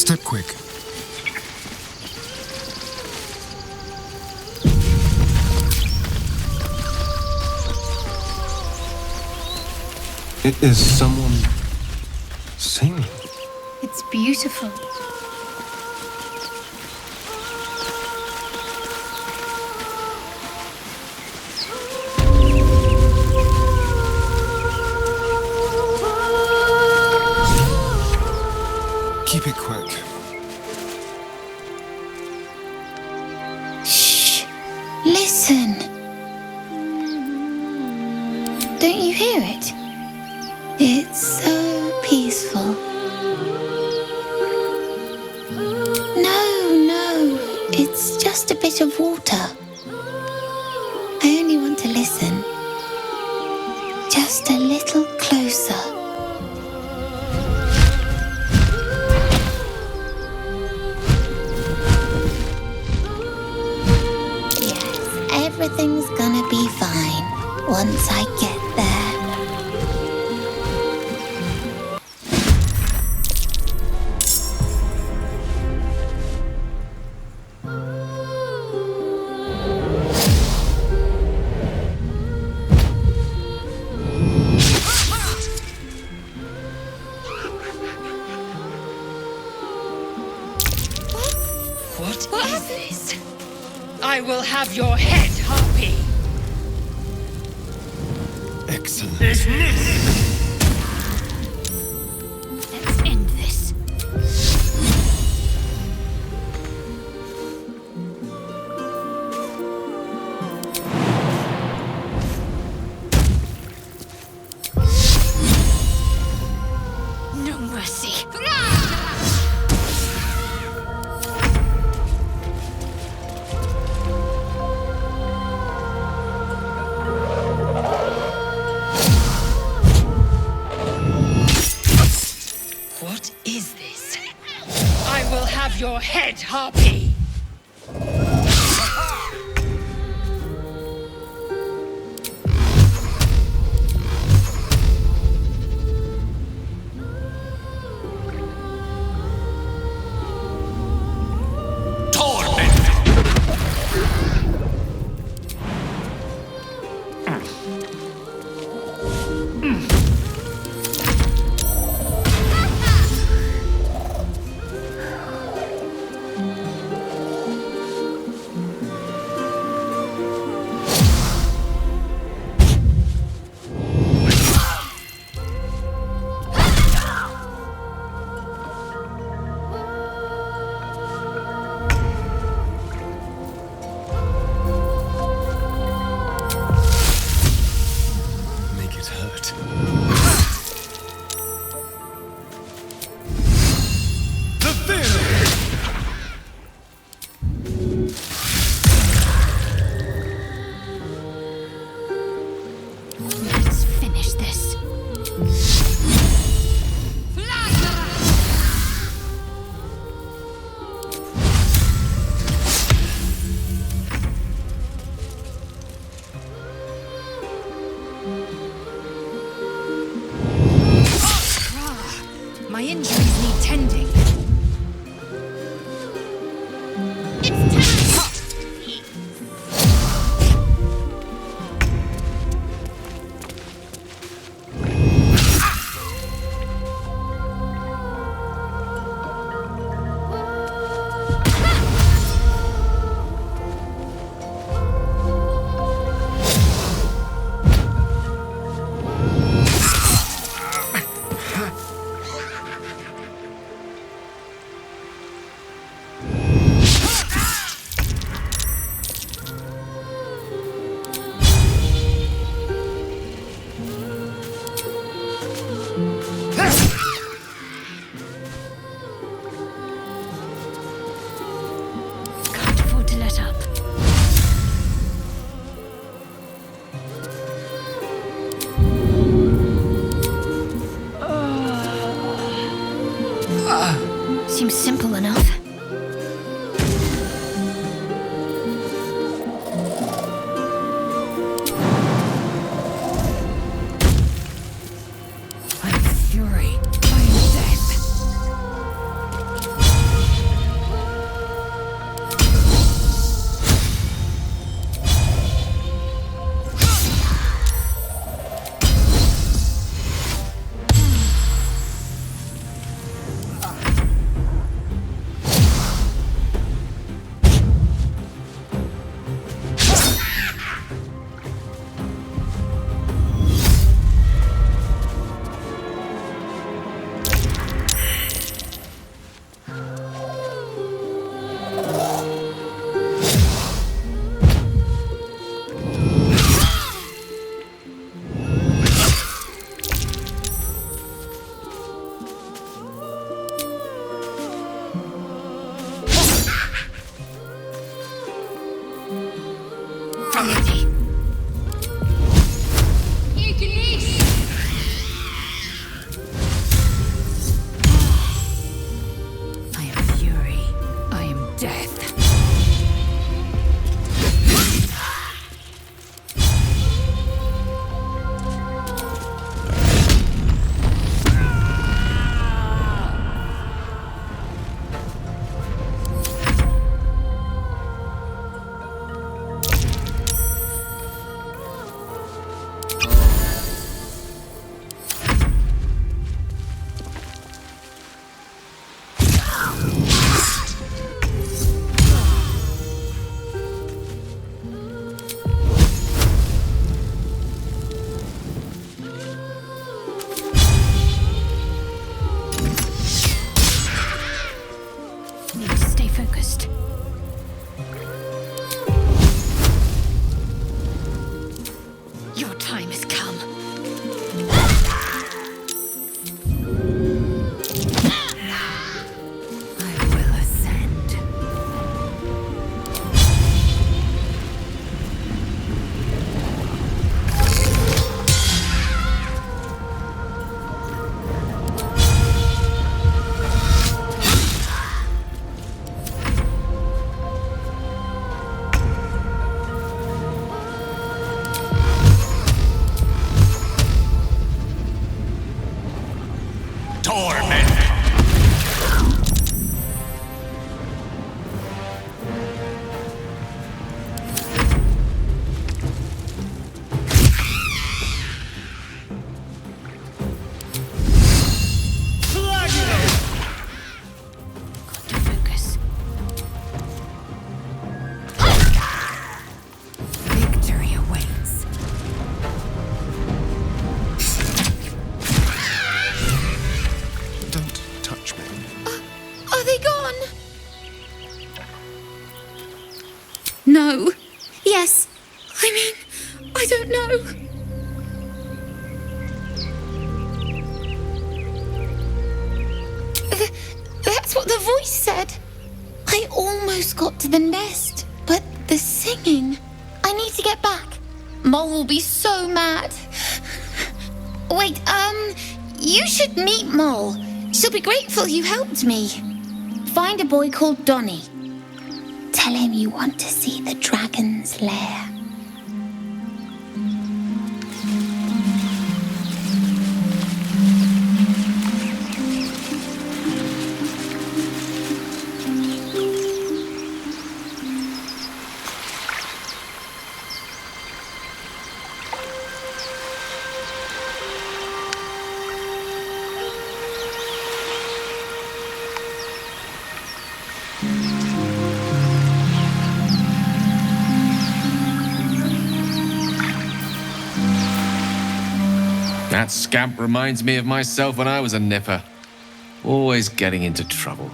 Step quick. It is someone singing. It's beautiful. Keep it quick. Shh! Listen! Don't you hear it? It's so peaceful. No, it's just a bit of water. I only want to listen. Just a little closer. Everything's gonna be fine once I get there. What is this? I will have your head, Harpy! Excellent. Let's end this. No mercy. What is this? I will have your head, Harpy! My injuries need tending. Seems simple enough. I'm fury. I'm death. Come with me. I am fury. I am death. No. Yes. I mean, I don't know. That's what the voice said. I almost got to the nest, but the singing... I need to get back. Mole will be so mad. Wait, you should meet Mole. She'll be grateful you helped me. Find a boy called Donny. Tell him you want to see the dragon's lair. That scamp reminds me of myself when I was a nipper. Always getting into trouble.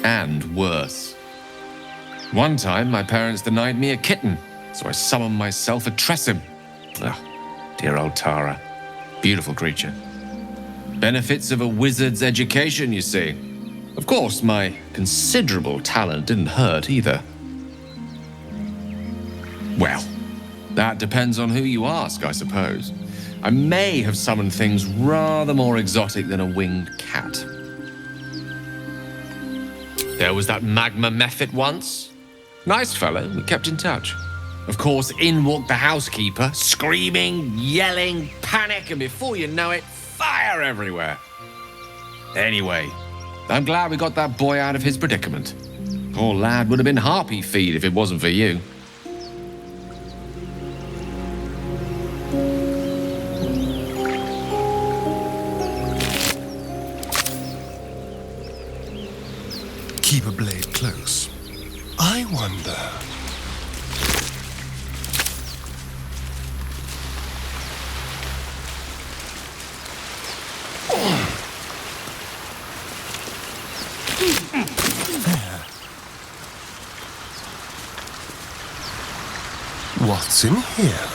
And worse. One time, my parents denied me a kitten, so I summoned myself a Tressim. Ugh, dear old Tara. Beautiful creature. Benefits of a wizard's education, you see. Of course, my considerable talent didn't hurt either. Well, that depends on who you ask, I suppose. I may have summoned things rather more exotic than a winged cat. There was that magma mephit once. Nice fellow, we kept in touch. Of course, in walked the housekeeper, screaming, yelling, panic, and before you know it, fire everywhere. Anyway, I'm glad we got that boy out of his predicament. Poor lad would have been harpy feed if it wasn't for you. Keep a blade close. I wonder... There. What's in here?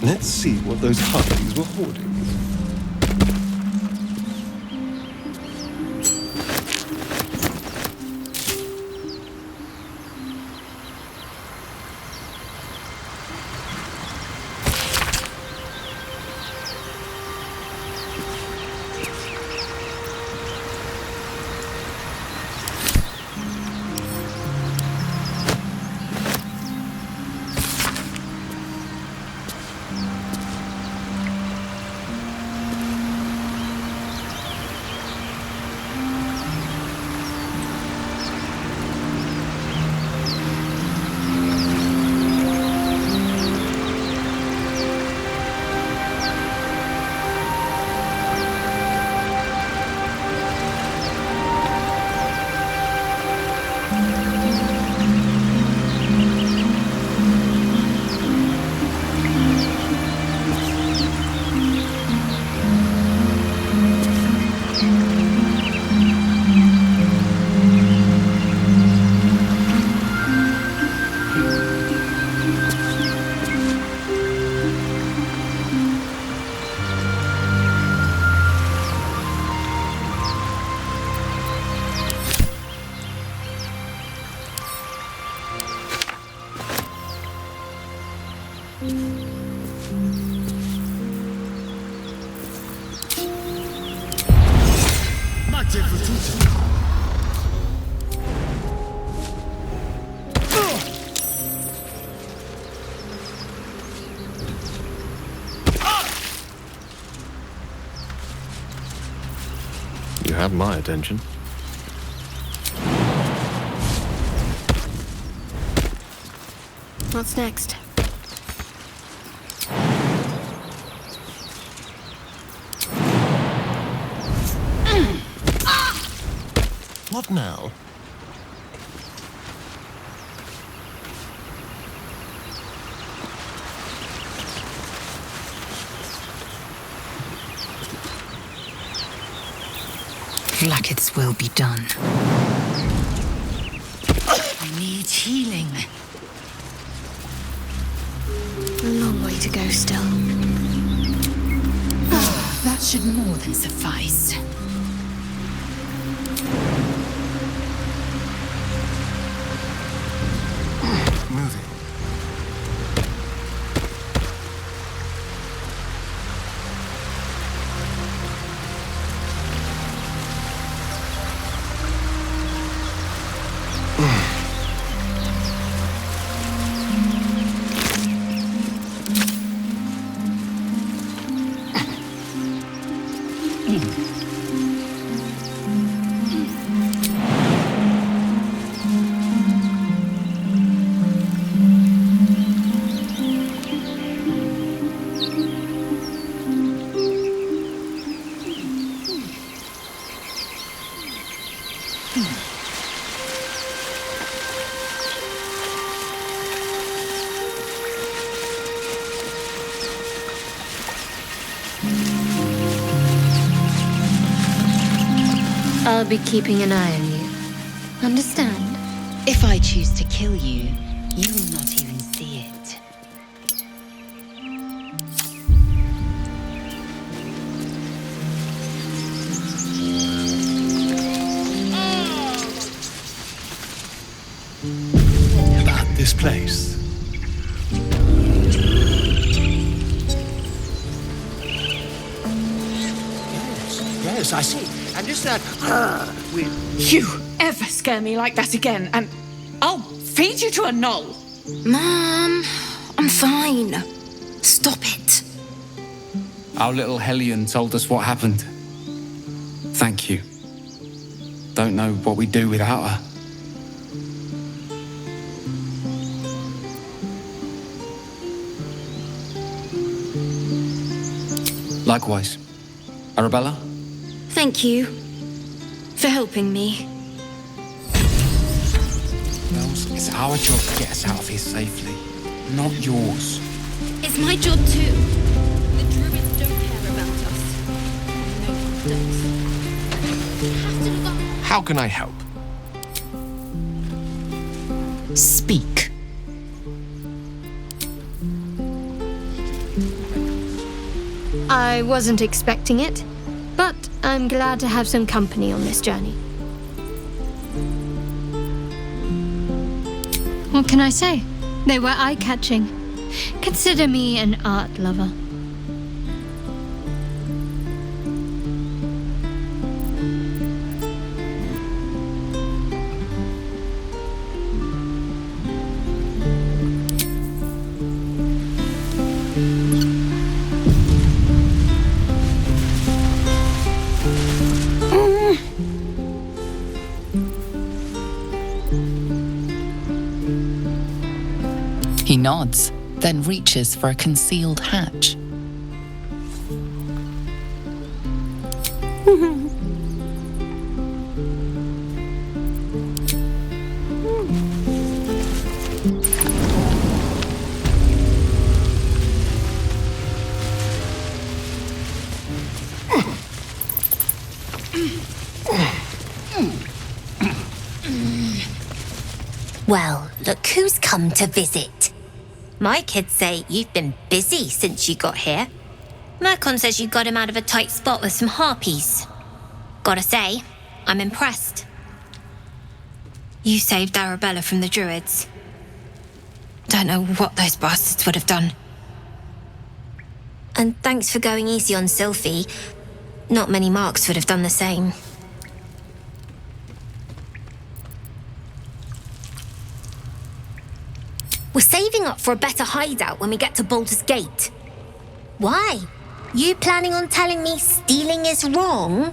Let's see what those harpies were hoarding. You have my attention. What's next? What now? Blacketh's will be done. I need healing. A long way to go still. That should more than suffice. Moving. I'll be keeping an eye on you. Understand? If I choose to kill you, you will not even see it. About this place. Yes, I see. And is that with... You ever scare me like that again, and I'll feed you to a gnoll. Mom, I'm fine. Stop it. Our little Hellion told us what happened. Thank you. Don't know what we'd do without her. Likewise. Arabella? Thank you for helping me. Wells, it's our job to get us out of here safely, not yours. It's my job too. The druids don't care about us. No one does. Have to look up. How can I help? Speak. I wasn't expecting it, but I'm glad to have some company on this journey. What can I say? They were eye-catching. Consider me an art lover. He nods, then reaches for a concealed hatch. Well, look who's come to visit. My kids say you've been busy since you got here. Mercon says you got him out of a tight spot with some harpies. Gotta say, I'm impressed. You saved Arabella from the druids. Don't know what those bastards would have done. And thanks for going easy on Sylphie. Not many marks would have done the same. We're saving up for a better hideout when we get to Baldur's Gate. Why? You planning on telling me stealing is wrong?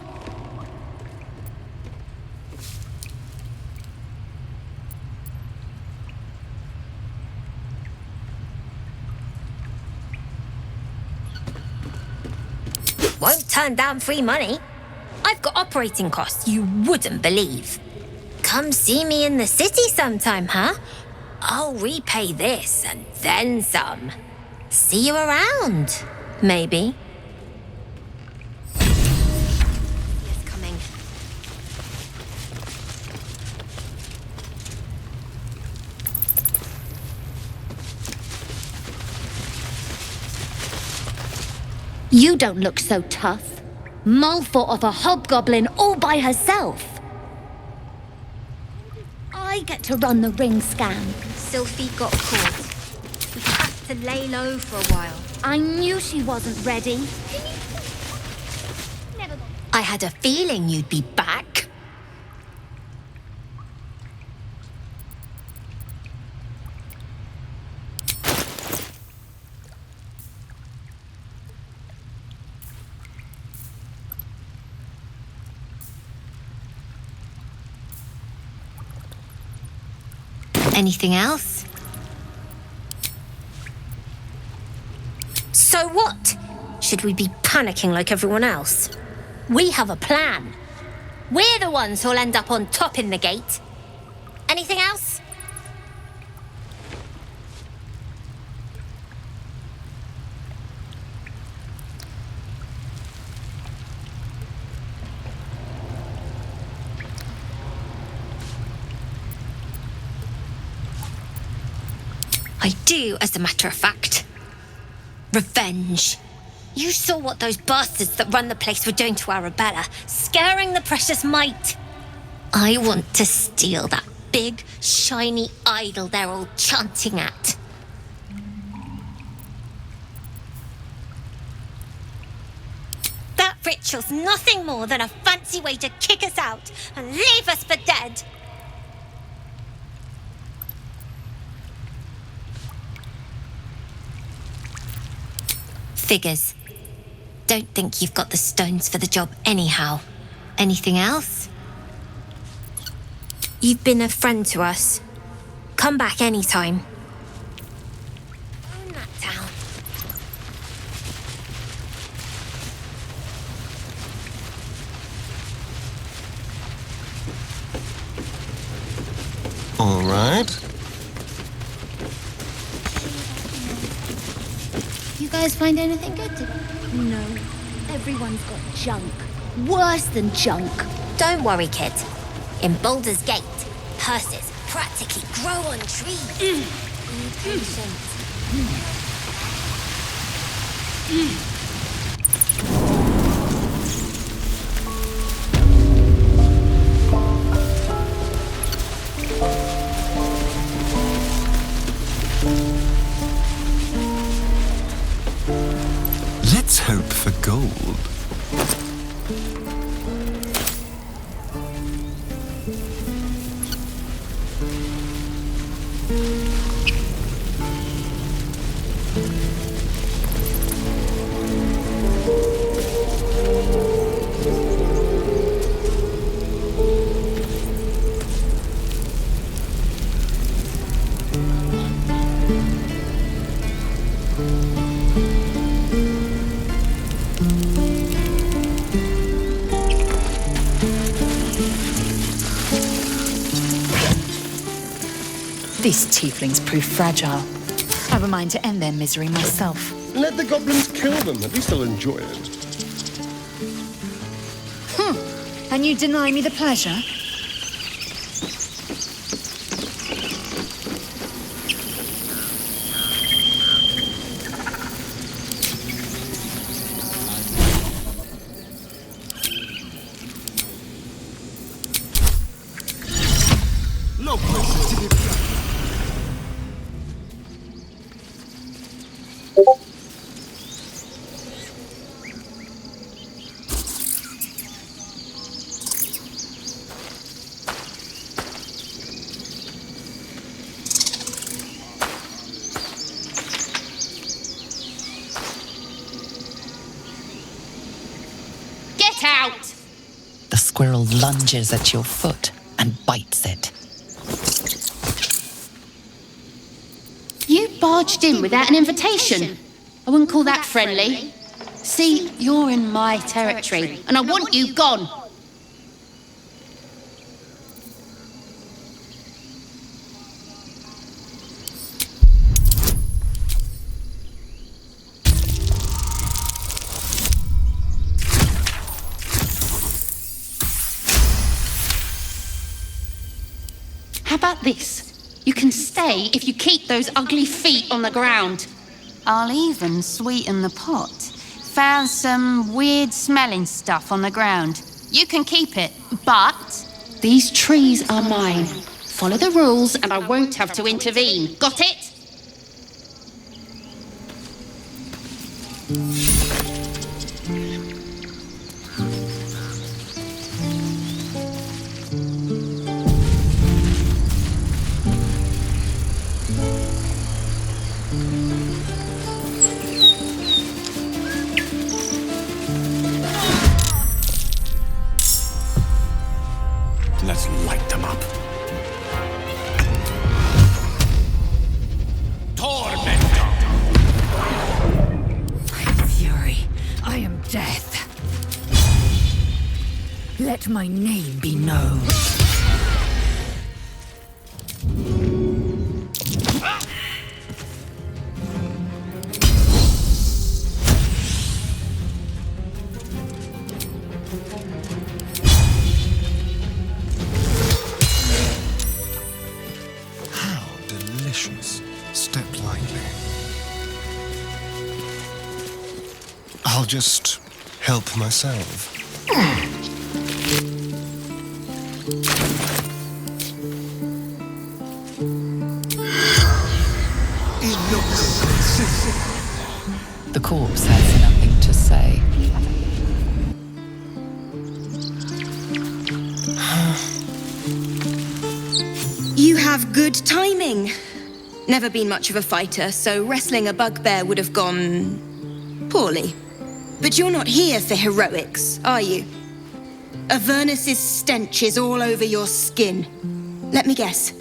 Won't turn down free money. I've got operating costs you wouldn't believe. Come see me in the city sometime, huh? I'll repay this and then some. See you around, maybe. Yes, coming. You don't look so tough. Mull fought off a hobgoblin all by herself. I get to run the ring scam. Sylphie got caught. We had to lay low for a while. I knew she wasn't ready. I had a feeling you'd be back. Anything else? So what? Should we be panicking like everyone else? We have a plan. We're the ones who'll end up on top in the gate. Anything else? I do, as a matter of fact. Revenge. You saw what those bastards that run the place were doing to Arabella, scaring the precious mite. I want to steal that big, shiny idol they're all chanting at. That ritual's nothing more than a fancy way to kick us out and leave us for dead. Figures. Don't think you've got the stones for the job anyhow. Anything else? You've been a friend to us. Come back anytime. Own that town. All right. You guys find anything good today? No. Everyone's got junk. Worse than junk. Don't worry, kid. In Baldur's Gate, purses practically grow on trees. Be patient. Let's hope for gold. These tieflings prove fragile. I've a mind to end their misery myself. Let the goblins kill them. At least they'll enjoy it. And you deny me the pleasure? No place to be proud. Get out! The squirrel lunges at your foot and bites it. You barged in without an invitation. I wouldn't call that friendly. See, you're in my territory, and I want you gone. How about this? You can stay if you keep those ugly feet on the ground. I'll even sweeten the pot. Found some weird smelling stuff on the ground. You can keep it, but... These trees are mine. Follow the rules and I won't have to intervene. Got it? Let's light them up. Tormentor! I am fury. I am death. Let my name be known. Step lightly. I'll just help myself. The corpse has nothing to say. You have good timing. Never been much of a fighter, so wrestling a bugbear would have gone... poorly. But you're not here for heroics, are you? Avernus's stench is all over your skin. Let me guess.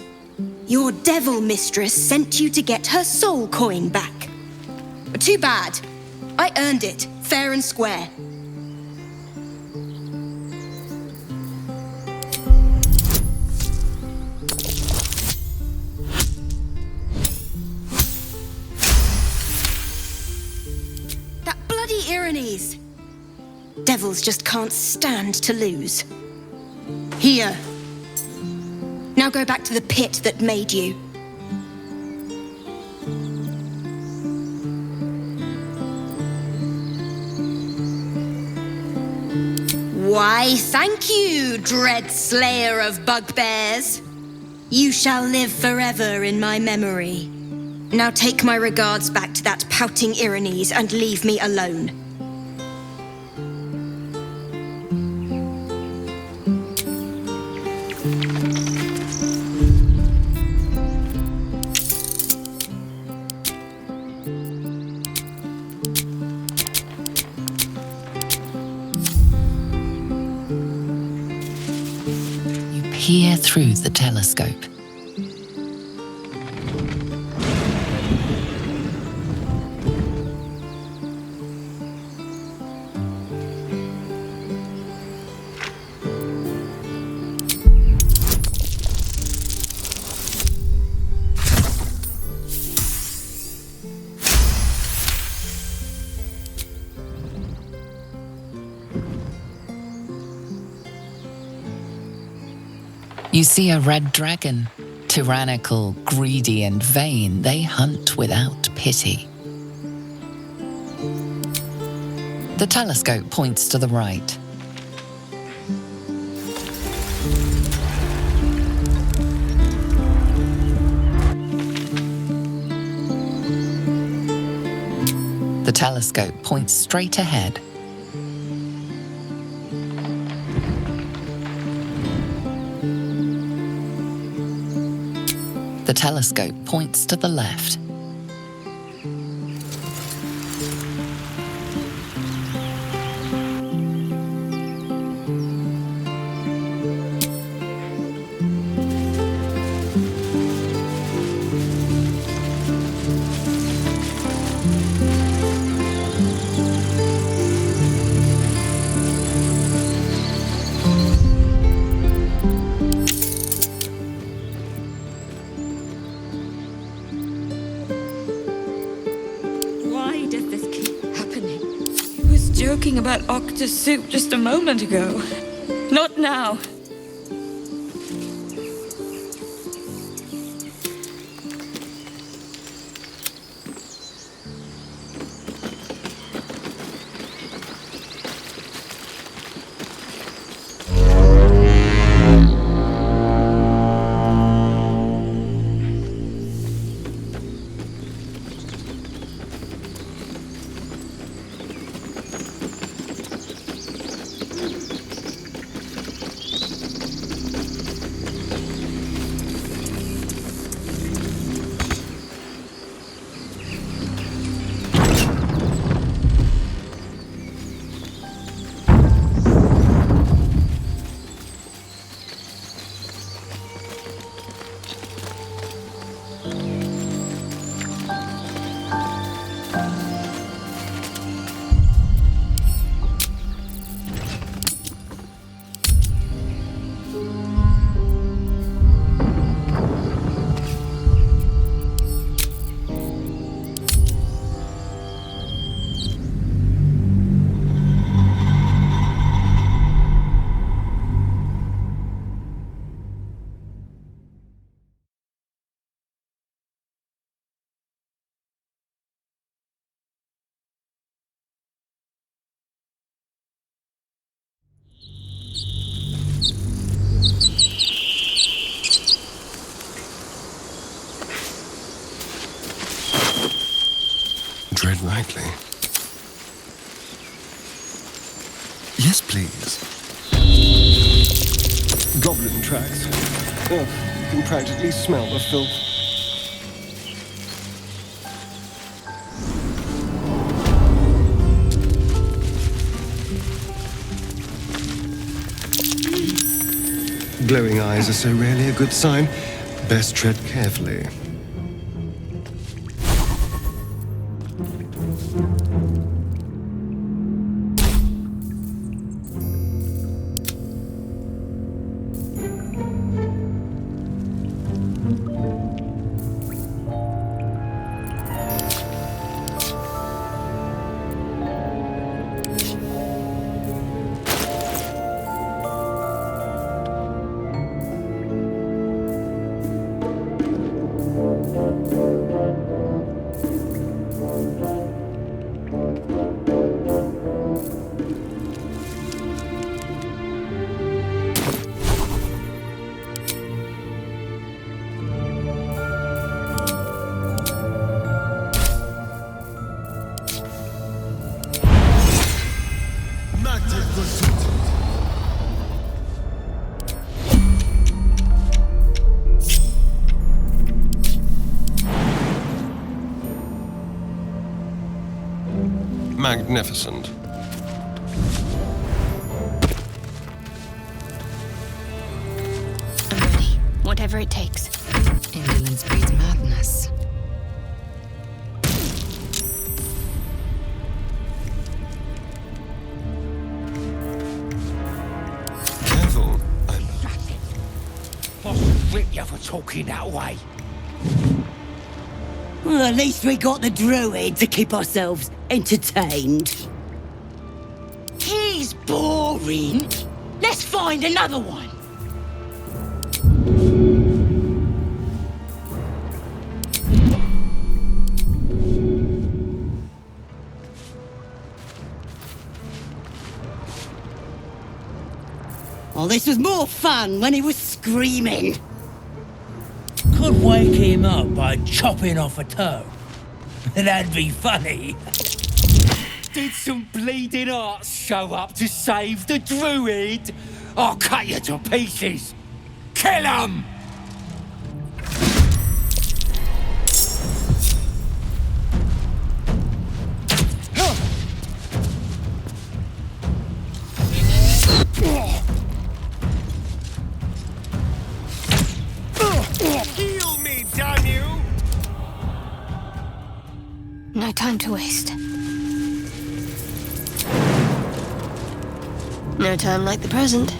Your devil mistress sent you to get her soul coin back. Too bad. I earned it, fair and square. Devils just can't stand to lose. Here. Now go back to the pit that made you. Why, thank you, dread slayer of bugbears. You shall live forever in my memory. Now take my regards back to that pouting Irenes and leave me alone. peer through the telescope. You see a red dragon. Tyrannical, greedy, and vain, they hunt without pity. The telescope points to the right. The telescope points straight ahead. The telescope points to the left. Joking about octus soup just a moment ago. Not now. Tread lightly. Yes, please. Goblin tracks. Oh, you can practically smell the filth. Glowing eyes are so rarely a good sign. Best tread carefully. Magnificent. whatever it takes. Indolence breeds madness. Careful. Boss rip you for talking that way. Well, at least we got the druid to keep ourselves entertained. He's boring. Let's find another one. Oh, this was more fun when he was screaming. Could wake him up by chopping off a toe. That'd be funny. Did some bleeding arts show up to save the druid? I'll cut you to pieces. Kill him! Heal me, damn you! No time to waste. No time like the present.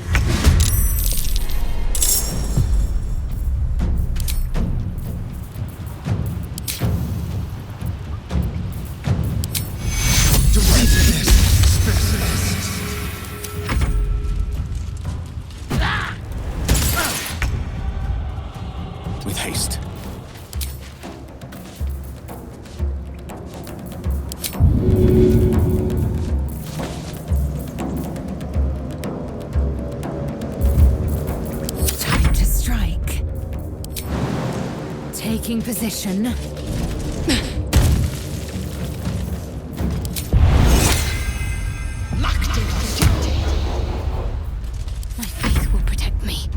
With haste. Time to strike. Taking position. My faith will protect me.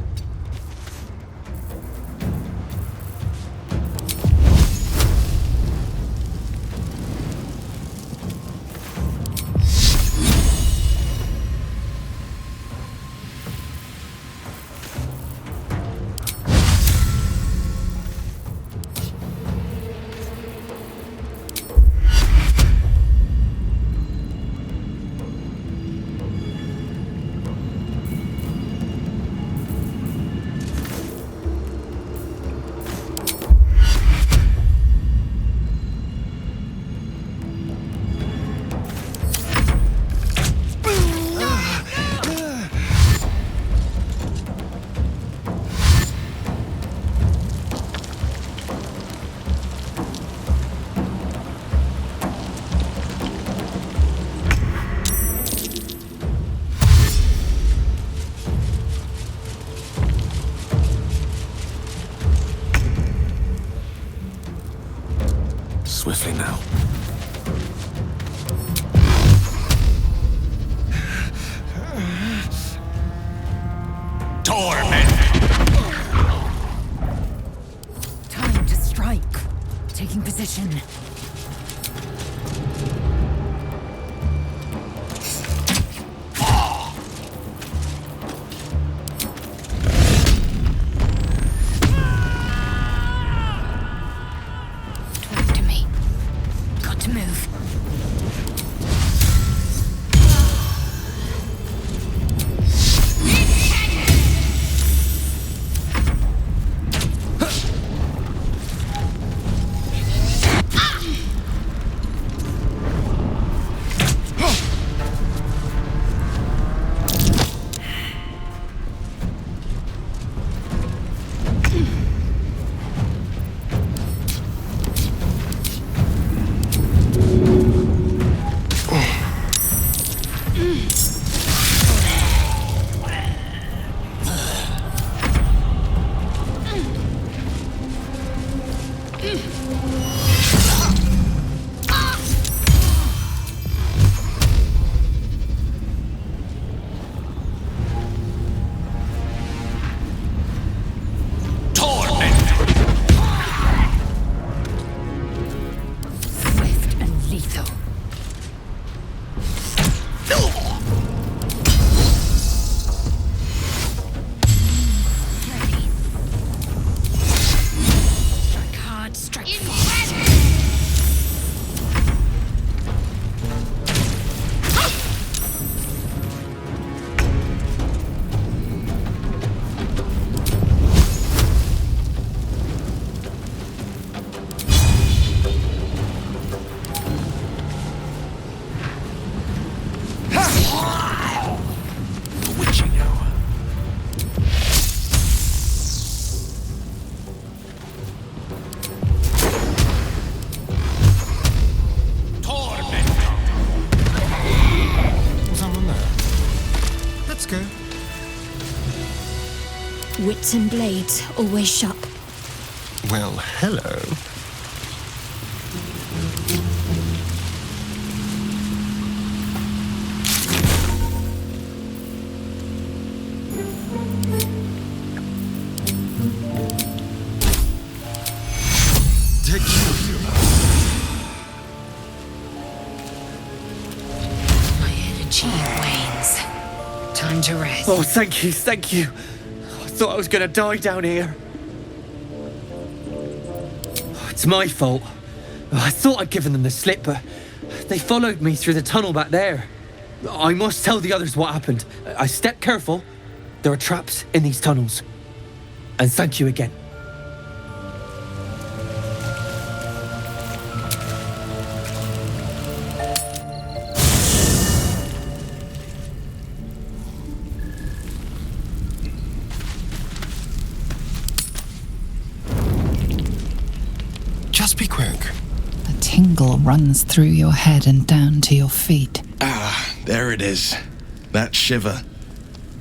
Swiftly now. Torment! Time to strike. Taking position. Talk to me. Got to move. wits and blades always sharp. Well, hello. My energy wanes. Time to rest. Oh, thank you, thank you. I thought I was gonna die down here. It's my fault. I thought I'd given them the slip, but they followed me through the tunnel back there. I must tell the others what happened. I stepped careful. There are traps in these tunnels. And thank you again. Just be quick. A tingle runs through your head and down to your feet. Ah, there it is. That shiver.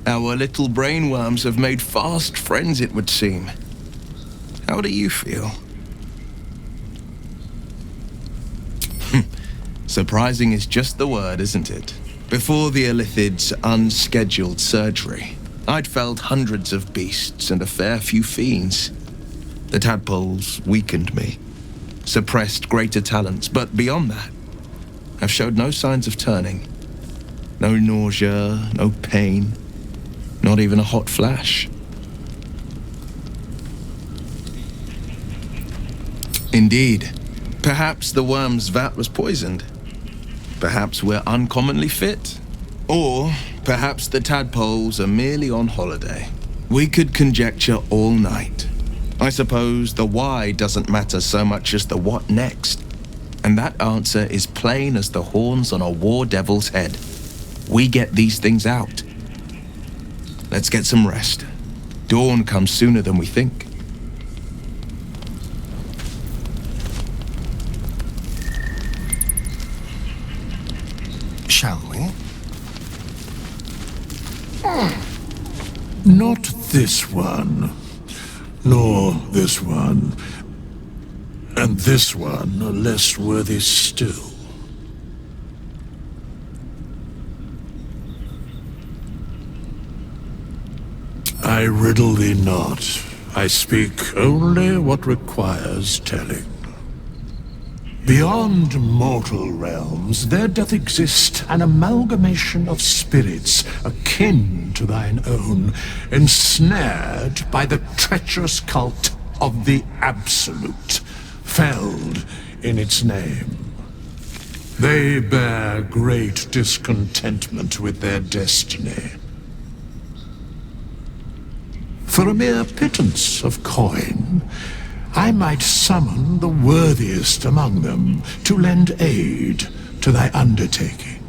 Our little brainworms have made fast friends, it would seem. How do you feel? Surprising is just the word, isn't it? Before the Illithid's unscheduled surgery, I'd felled hundreds of beasts and a fair few fiends. The Tadpoles weakened me, suppressed greater talents, but beyond that, I've showed no signs of turning. No nausea, no pain, not even a hot flash. Indeed, perhaps the worm's vat was poisoned. Perhaps we're uncommonly fit. Or perhaps the Tadpoles are merely on holiday. We could conjecture all night. I suppose the why doesn't matter so much as the what next. And that answer is plain as the horns on a war devil's head. We get these things out. Let's get some rest. Dawn comes sooner than we think. Shall we? Not this one, nor this one, and this one are less worthy still. I riddle thee not. I speak only what requires telling. Beyond mortal realms, there doth exist an amalgamation of spirits akin to thine own, ensnared by the treacherous cult of the Absolute, felled in its name. They bear great discontentment with their destiny. For a mere pittance of coin, I might summon the worthiest among them to lend aid to thy undertaking.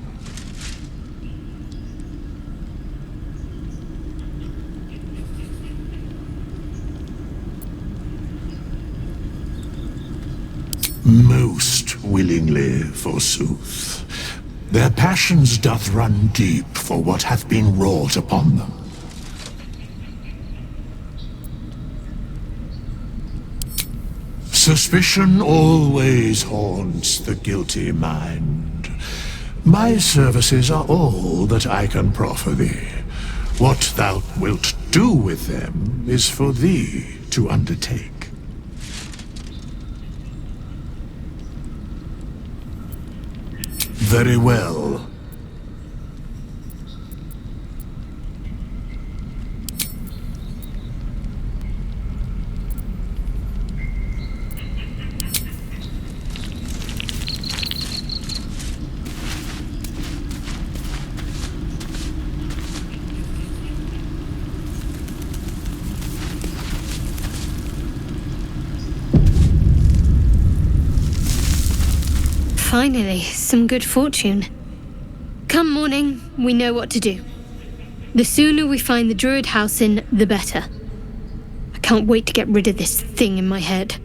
Most willingly, forsooth. Their passions doth run deep for what hath been wrought upon them. Suspicion always haunts the guilty mind. My services are all that I can proffer thee. What thou wilt do with them is for thee to undertake. Very well. Finally, some good fortune. Come morning, we know what to do. The sooner we find the druid house in, the better. I can't wait to get rid of this thing in my head.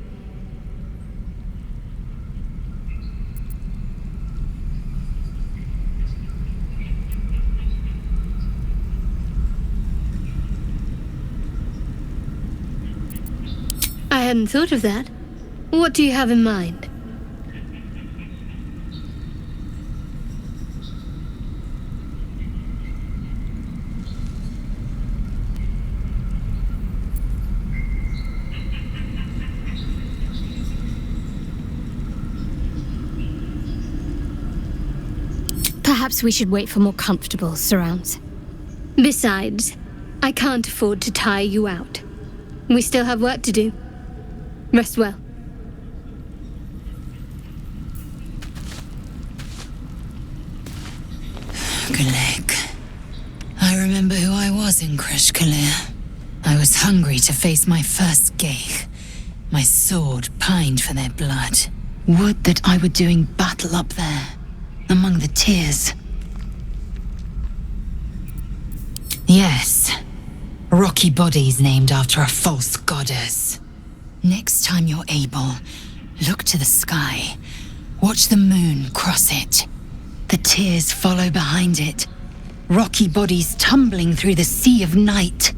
hadn't thought of that. What do you have in mind? Perhaps we should wait for more comfortable surrounds. Besides, I can't afford to tire you out. We still have work to do. Rest well. Galek. I remember who I was in Kresh Kalir. I was hungry to face my first Gale. My sword pined for their blood. Would that I were doing battle up there, among the tears. Yes. Rocky bodies named after a false goddess. Next time you're able, look to the sky. Watch the moon cross it. The tears follow behind it. Rocky bodies tumbling through the sea of night.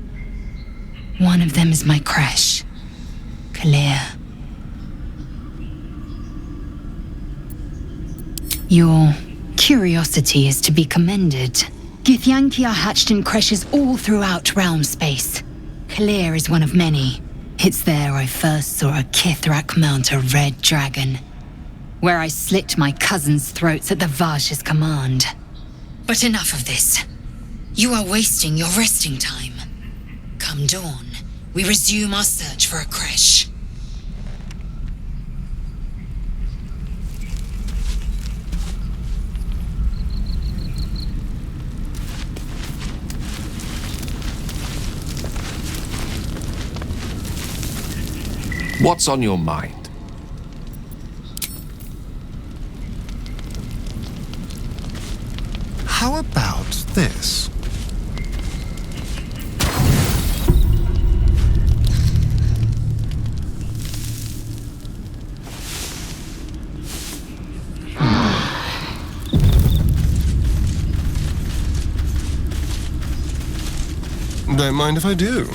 One of them is my Kresh. Kalir. Your curiosity is to be commended. Githyanki are hatched in creches all throughout realm space. Kalir is one of many. It's there I first saw a Kithrak mount a red dragon, where I slit my cousins' throats at the Vash's command. But enough of this. You are wasting your resting time. Come dawn, we resume our search for a creche. What's on your mind? How about this? Don't mind if I do.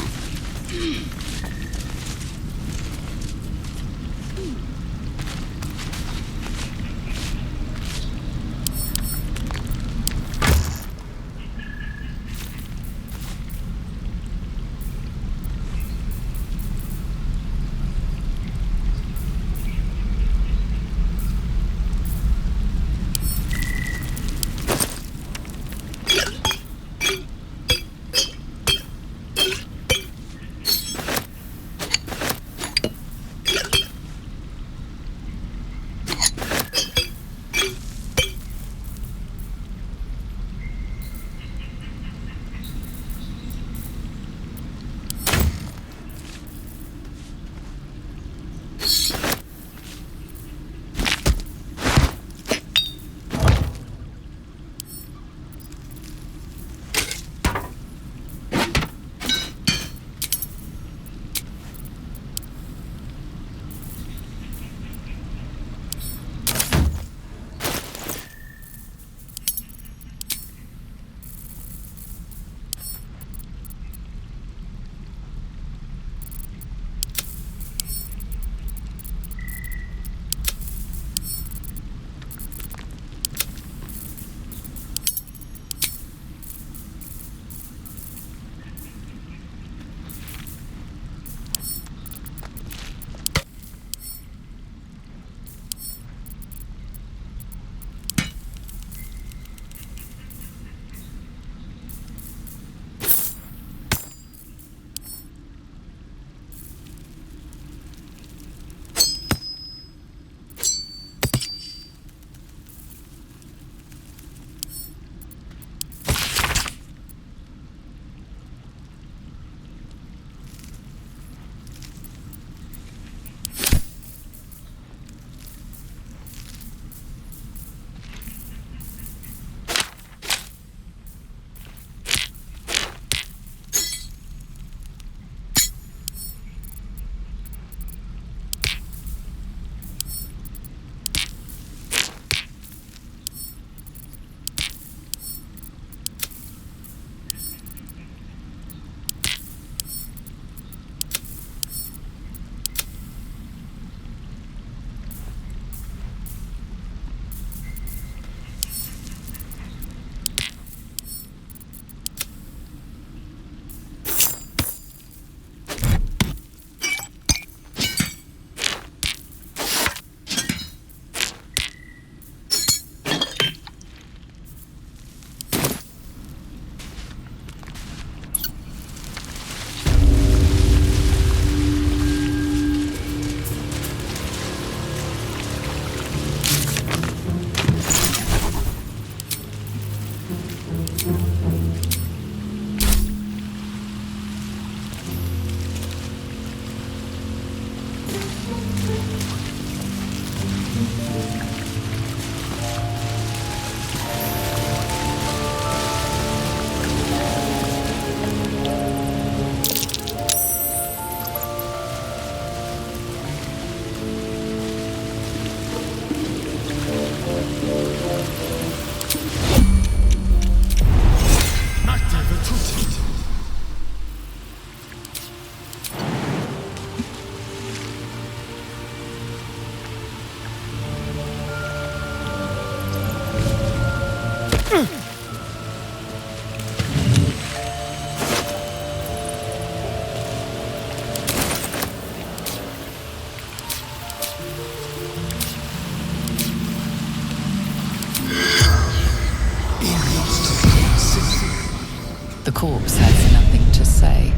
The corpse has nothing to say.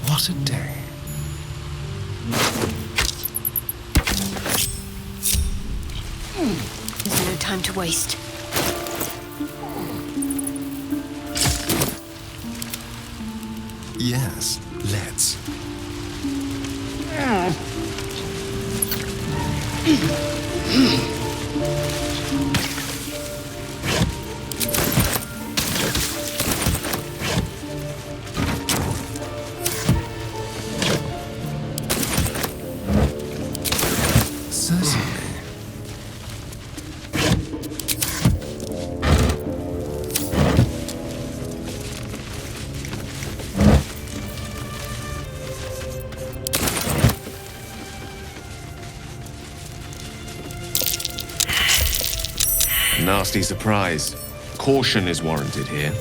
What a day. There's no time to waste. Yes, let's. Nasty surprise. Caution is warranted here.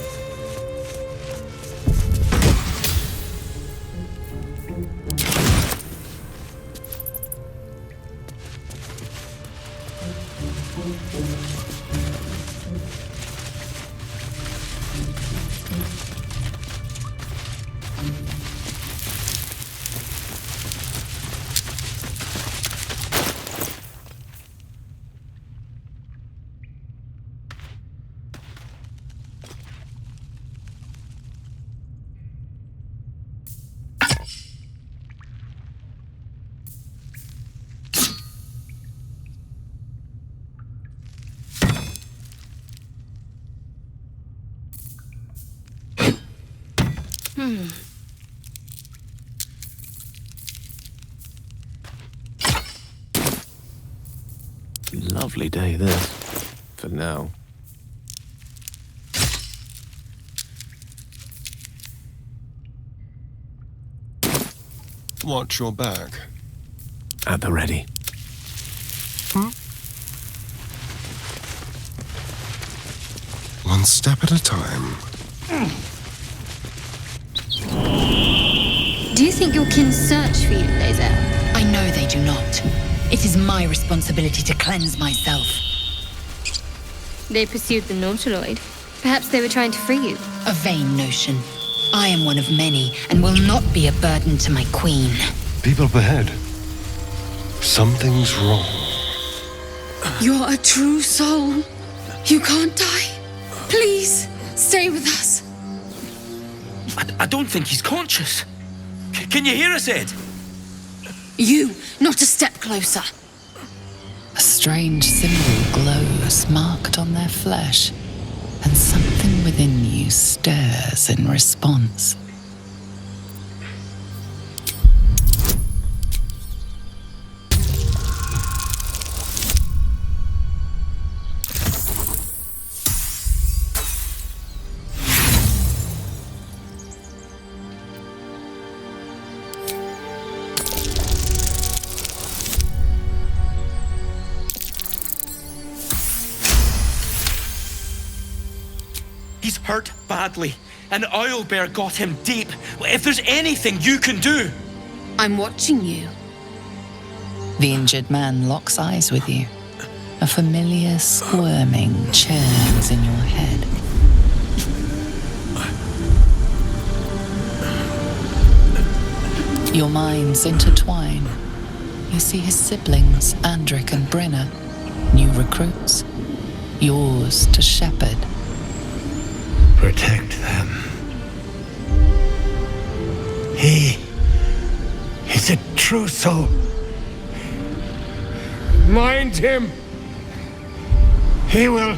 Lovely day, this. For now. Watch your back. At the ready. One step at a time. Do you think your kin search for you, Laser? I know they do not. It is my responsibility to cleanse myself. They pursued the Nautiloid. Perhaps they were trying to free you. A vain notion. I am one of many, and will not be a burden to my queen. People up ahead. Something's wrong. You're a true soul. You can't die. Please, stay with us. I don't think he's conscious. Can you hear us, Ed? You, not a step closer. A strange symbol glows marked on their flesh, and something within you stirs in response. He's hurt badly, and Owlbear got him deep. If there's anything you can do... I'm watching you. The injured man locks eyes with you. A familiar squirming churns in your head. Your minds intertwine. You see his siblings, Andric and Brenna, new recruits, yours to shepherd. Protect them. He is a true soul. Mind him. He will.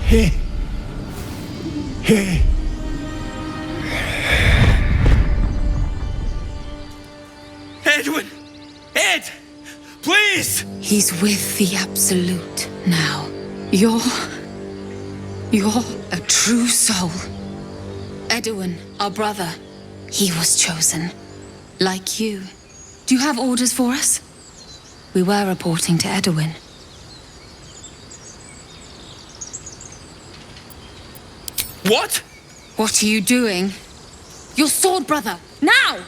He. Edwin! Ed! Please! He's with the Absolute now. You're a true soul. Edwin, our brother, he was chosen. Like you. Do you have orders for us? We were reporting to Edwin. What? What are you doing? Your sword, brother! Now!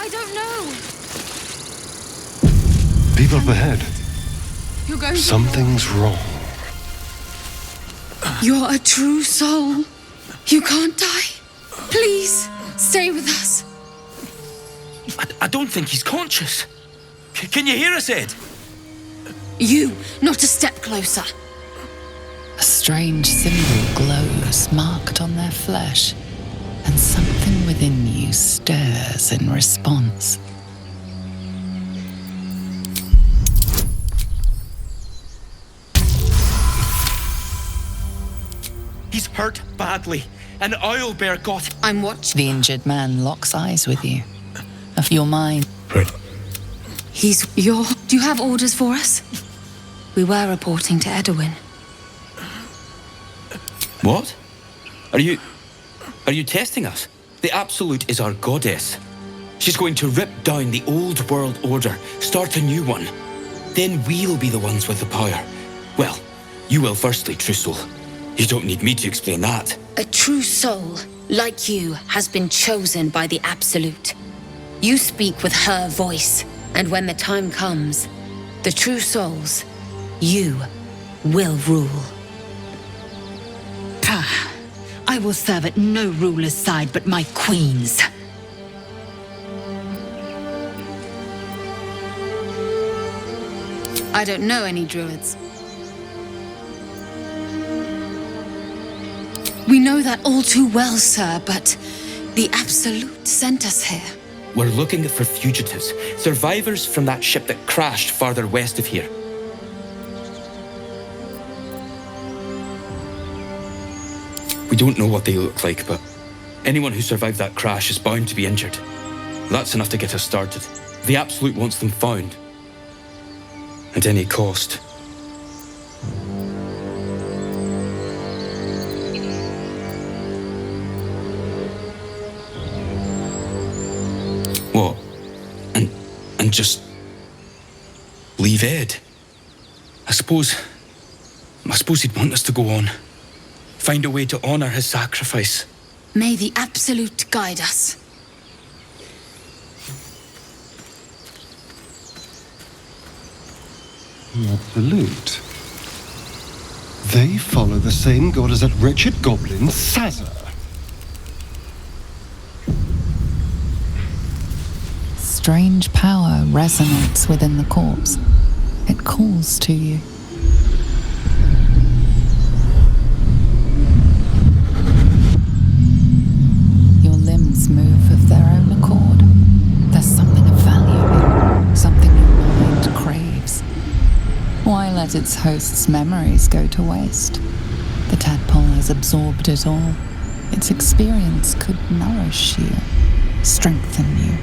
I don't know. People up ahead. You're going to... Something's wrong. You're a true soul. You can't die. Please, stay with us. I don't think he's conscious. Can you hear us, Ed? You, not a step closer. A strange symbol glows marked on their flesh, and something within you stirs in response. He's hurt badly. An Owlbear got... I'm watching. The injured man locks eyes with you. Of your mind. He's your... Do you have orders for us? We were reporting to Edwin. What? Are you testing us? The Absolute is our goddess. She's going to rip down the old world order, start a new one. Then we'll be the ones with the power. Well, you will firstly, true soul. You don't need me to explain that. A true soul, like you, has been chosen by the Absolute. You speak with her voice, and when the time comes, the true souls, you will rule. I will serve at no ruler's side but my queen's. I don't know any druids. We know that all too well, sir, but the Absolute sent us here. We're looking for fugitives, survivors from that ship that crashed farther west of here. We don't know what they look like, but anyone who survived that crash is bound to be injured. That's enough to get us started. The Absolute wants them found. At any cost. What? And just leave Ed? I suppose he'd want us to go on. Find a way to honor his sacrifice. May the Absolute guide us. Absolute. They follow the same god as that wretched goblin, Sazza. Strange power resonates within the corpse. It calls to you. Your limbs move of their own accord. There's something of value in, something your mind craves. Why let its host's memories go to waste? The tadpole has absorbed it all. Its experience could nourish you, strengthen you.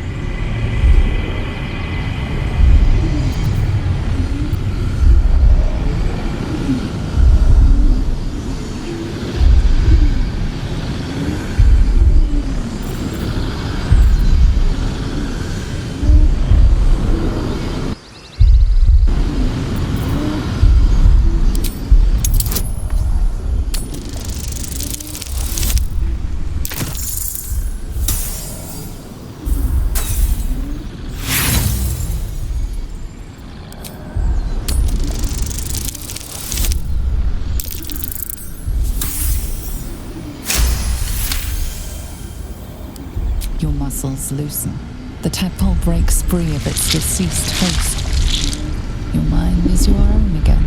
muscles loosen. The tadpole breaks free of its deceased host. Your mind is your own again.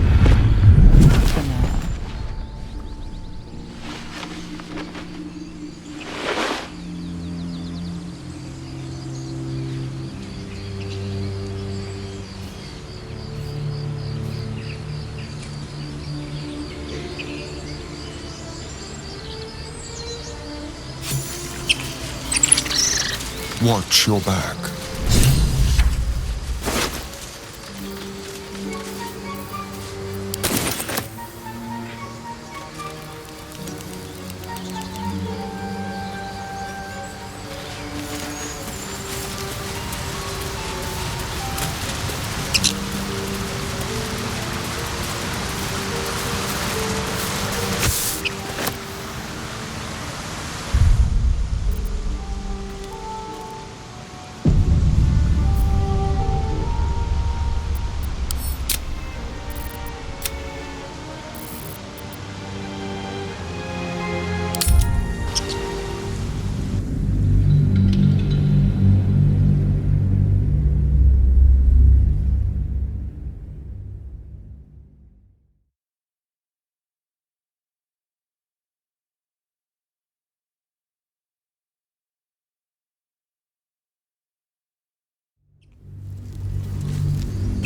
For now. Watch your back.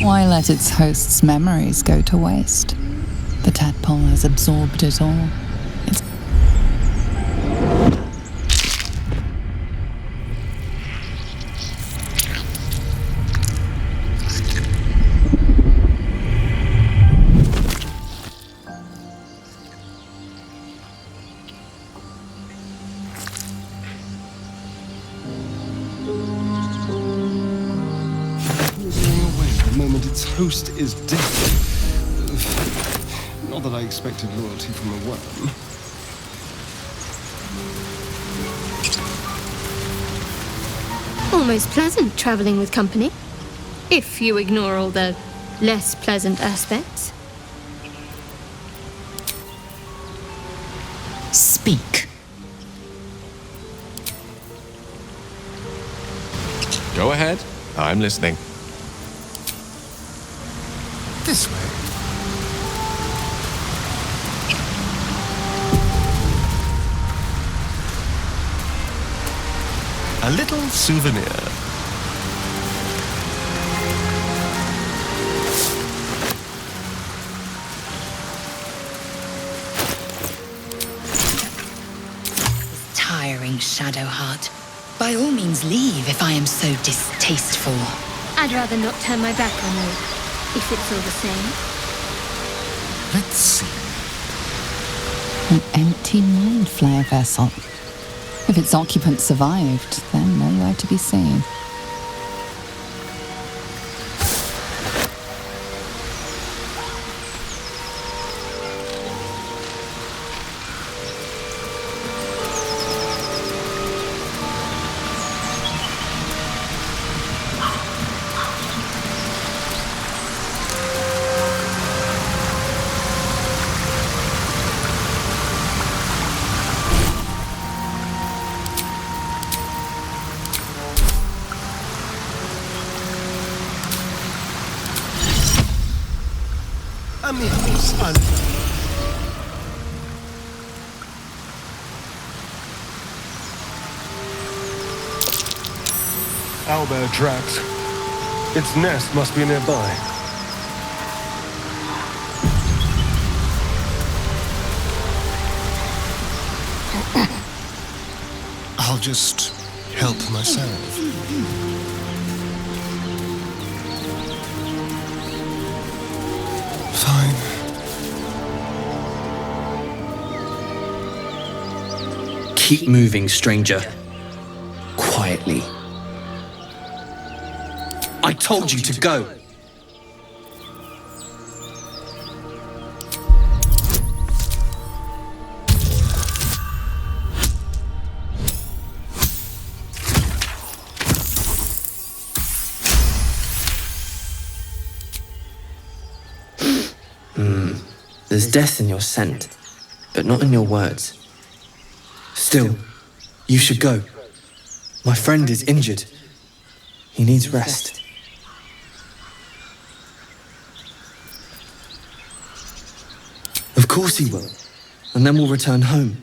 Why let its host's memories go to waste? The tadpole has absorbed it all. It's host is dead. Not that I expected loyalty from a worm. Almost pleasant traveling with company, if you ignore all the less pleasant aspects. Speak. Go ahead. I'm listening. This way. A little souvenir. Tiring, Shadowheart. By all means leave if I am so distasteful. I'd rather not turn my back on you, if it's all the same. Let's see. an empty mind flare vessel. If its occupant survived, then nowhere to be seen. Amigos, Owlbear tracks. Its nest must be nearby. I'll just help myself. Fine. Keep moving, stranger. Quietly. I told you to go. There's death in your scent, but not in your words. Still, you should go. My friend is injured. He needs rest. Of course he will. And then we'll return home.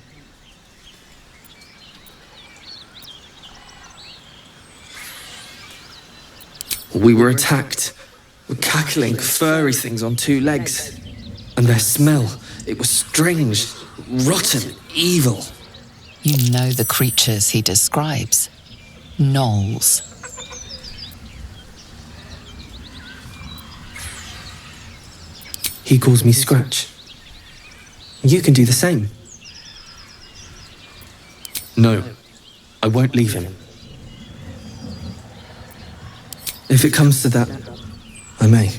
We were attacked. Cackling, furry things on 2 legs. And their smell, it was strange, rotten, evil. You know the creatures he describes. Gnolls. He calls me Scratch. You can do the same. No, I won't leave him. If it comes to that, I may.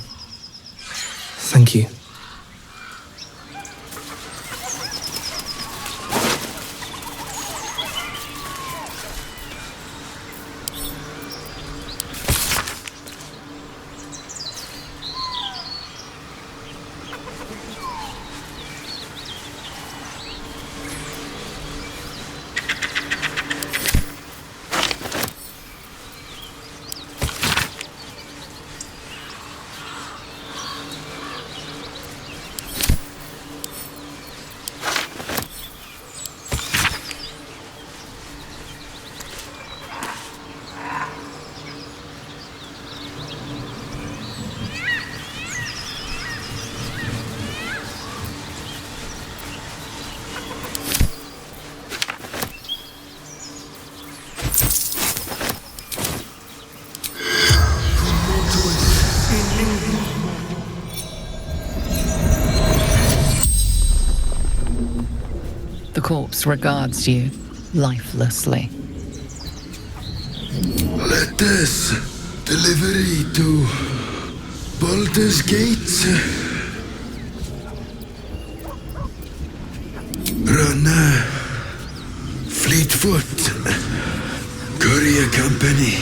Thank you. The corpse regards you lifelessly. Let us delivery to Baldur's gates. Run Fleetfoot Courier Company.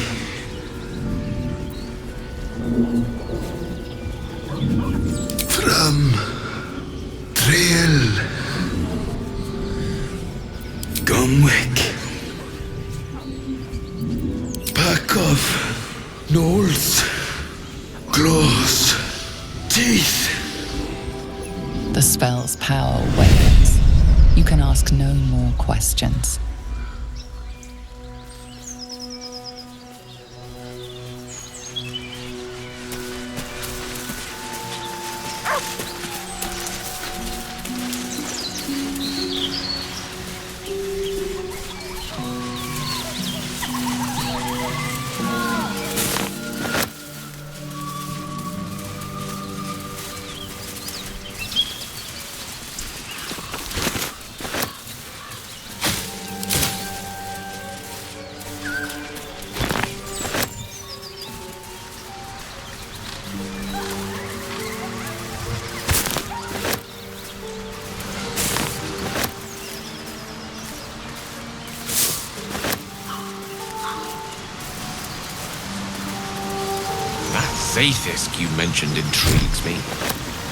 From Trail Gomwick. Pack of gnolls, claws, teeth. The spell's power wanes. You can ask no more questions. Zaithisk you mentioned intrigues me.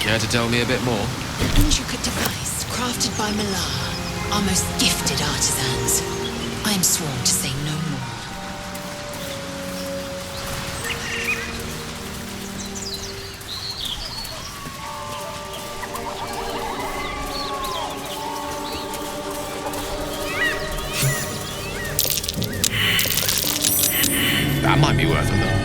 Care to tell me a bit more? An intricate device crafted by Malar, our most gifted artisans. I am sworn to say no more. That might be worth a look.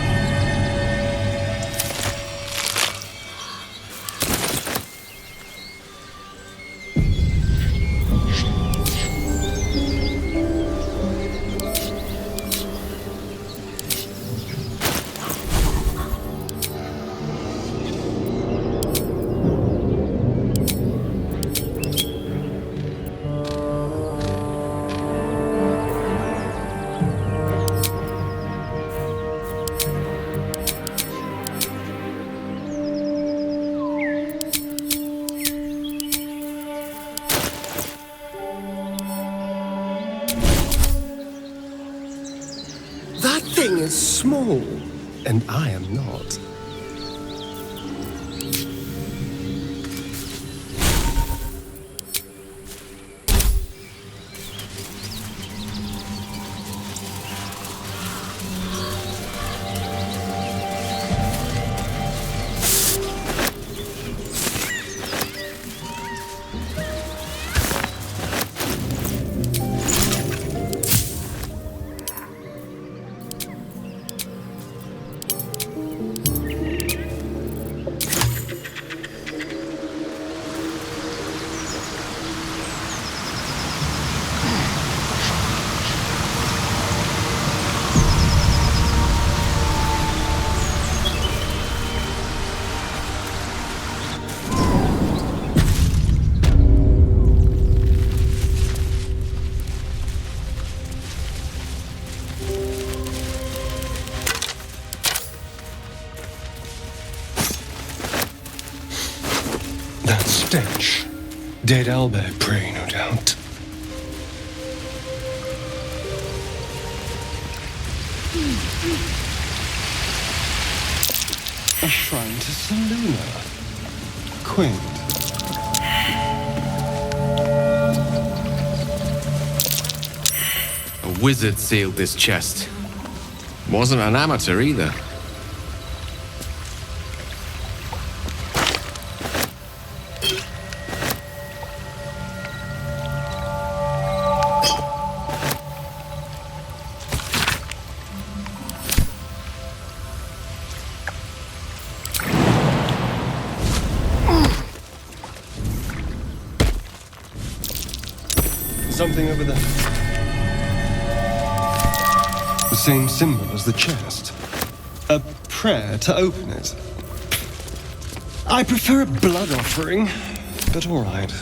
Is small, and I am not. That stench. Dead Owlbear prey, no doubt. A shrine to Seluna. Quaint. A wizard sealed this chest. Wasn't an amateur either. Something over there. The same symbol as the chest. A prayer to open it. I prefer a blood offering, but all right.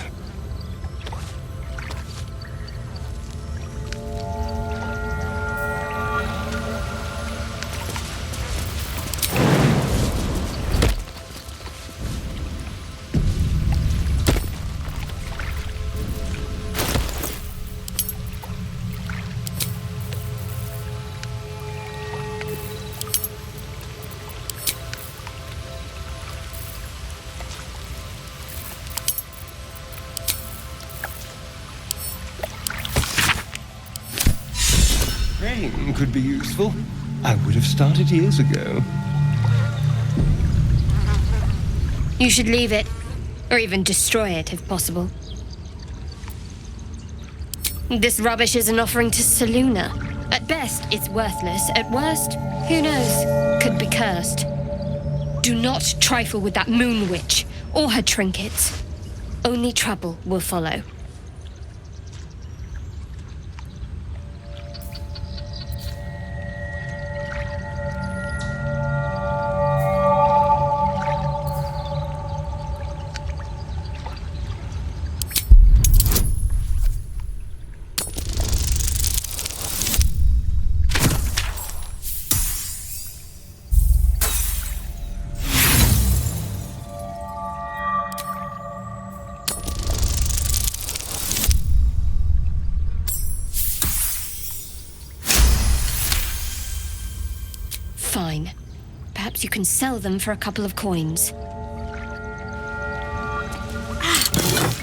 Rain could be useful. I would have started years ago. You should leave it, or even destroy it if possible. This rubbish is an offering to Seluna. At best, it's worthless. At worst, who knows? Could be cursed. Do not trifle with that moon witch or her trinkets. Only trouble will follow. Fine. Perhaps you can sell them for a couple of coins.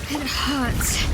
It hurts.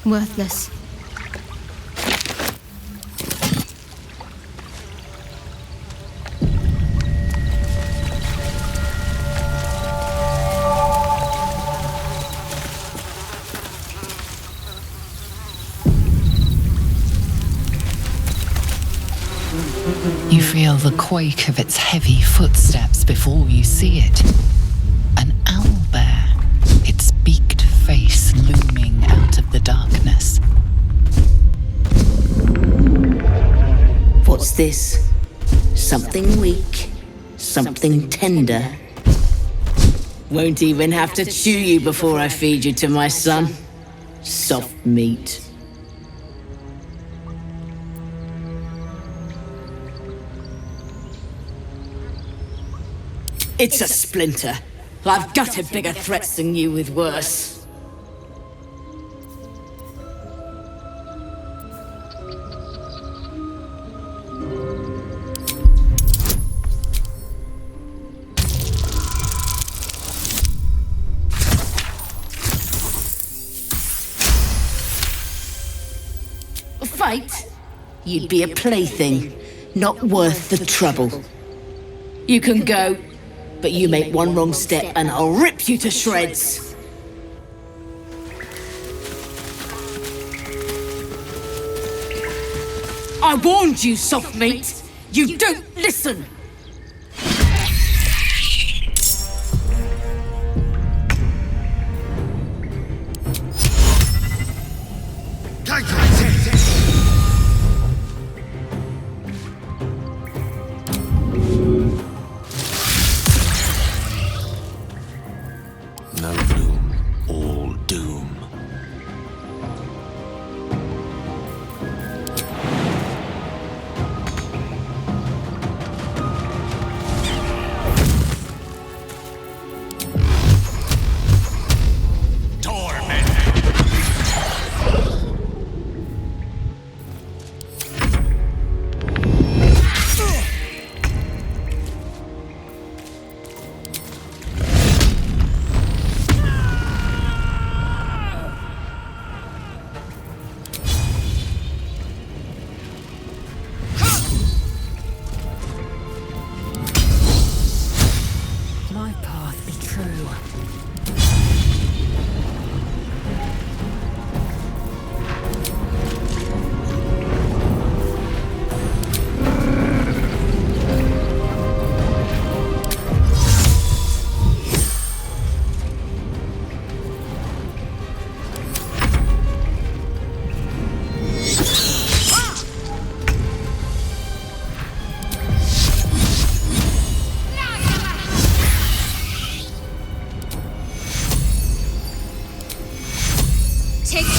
Worthless. You feel the quake of its heavy footsteps before you see it. An owlbear, its beaked face looming out of the darkness. What's this? Something weak, something tender. Won't even have to chew you before I feed you to my son. Soft meat. It's a splinter. I've gutted bigger threats than you with worse. Fight? You'd be a plaything, not worth the trouble. You can go, but you make one wrong step and I'll rip you to shreds. I warned you, soft meat. You don't listen. No bloom, all doom. My path be true. Take two.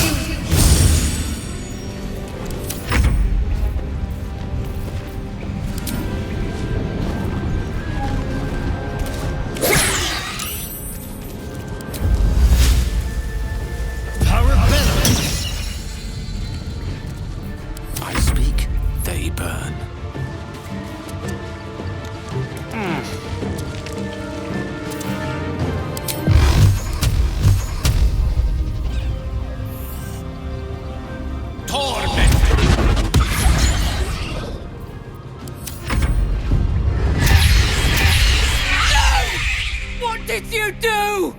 I speak, they burn. What did you do?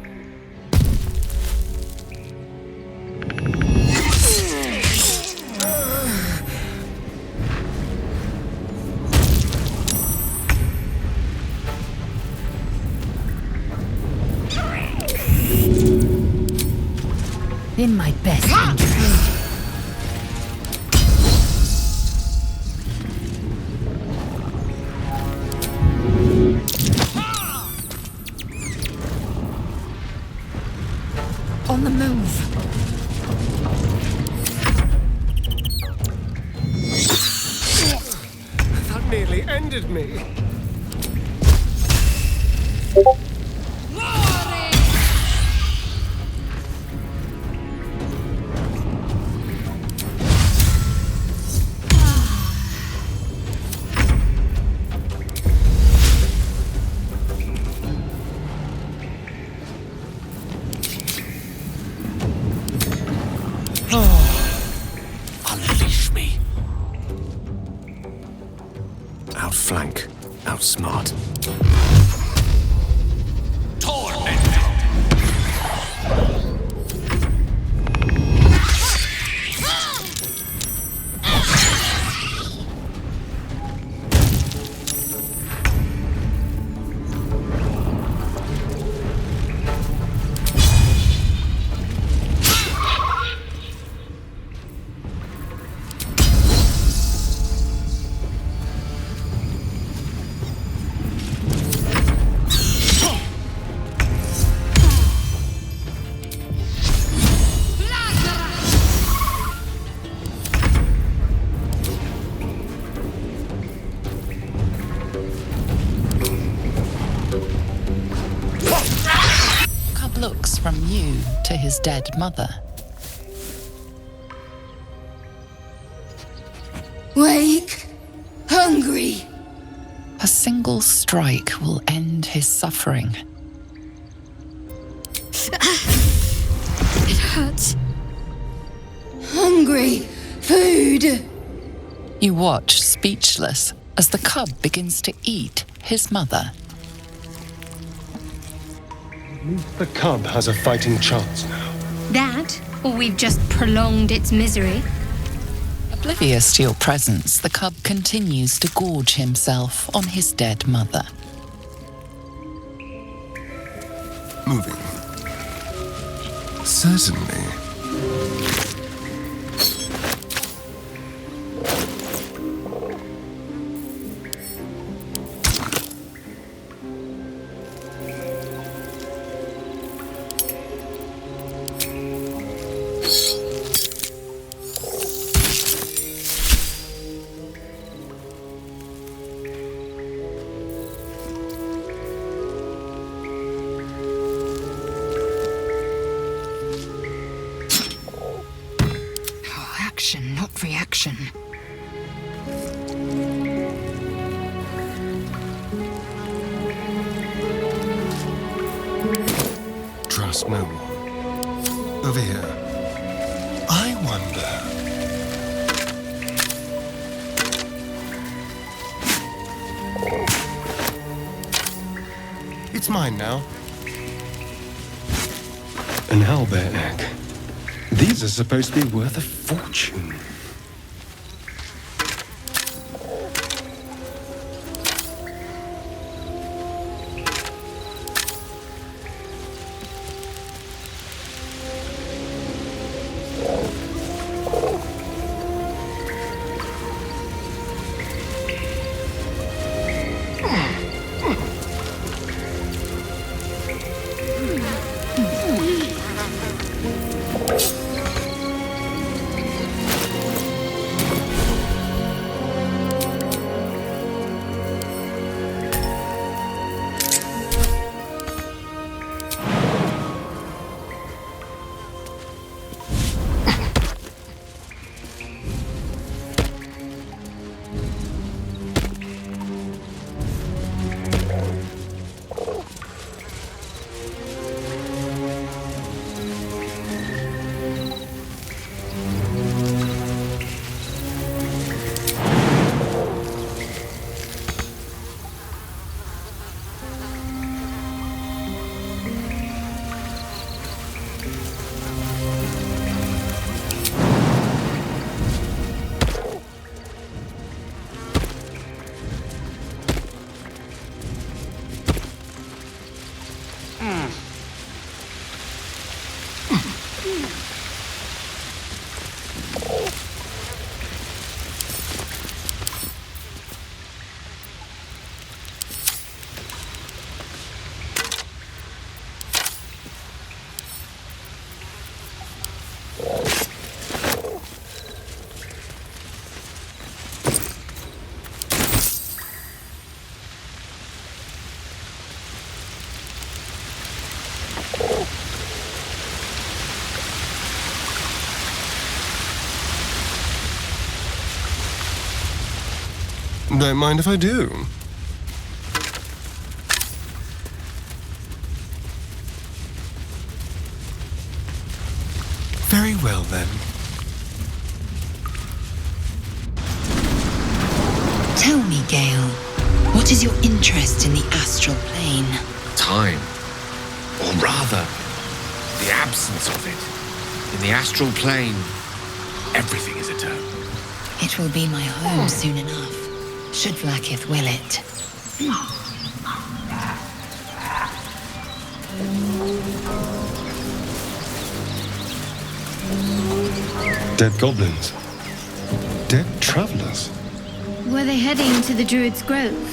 In my best interest. On the move. That nearly ended me. Unleash me. Outflank, outsmart. Cub looks from you to his dead mother. Wake. Hungry. A single strike will end his suffering. It hurts. Hungry. Food. You watch, speechless, as the cub begins to eat, his mother. At least the cub has a fighting chance now. That, or we've just prolonged its misery. Oblivious to your presence, the cub continues to gorge himself on his dead mother. Moving. Certainly. Action, not reaction. Trust no one. Over here. I wonder. It's mine now. An owlbear egg. These are supposed to be worth a fortune. Don't mind if I do. Very well, then. Tell me, Gale, what is your interest in the astral plane? Time. Or rather, the absence of it. In the astral plane, everything is eternal. It will be my home soon enough, should Vlaakith will it. Dead goblins. Dead travelers. Were they heading to the Druid's Grove?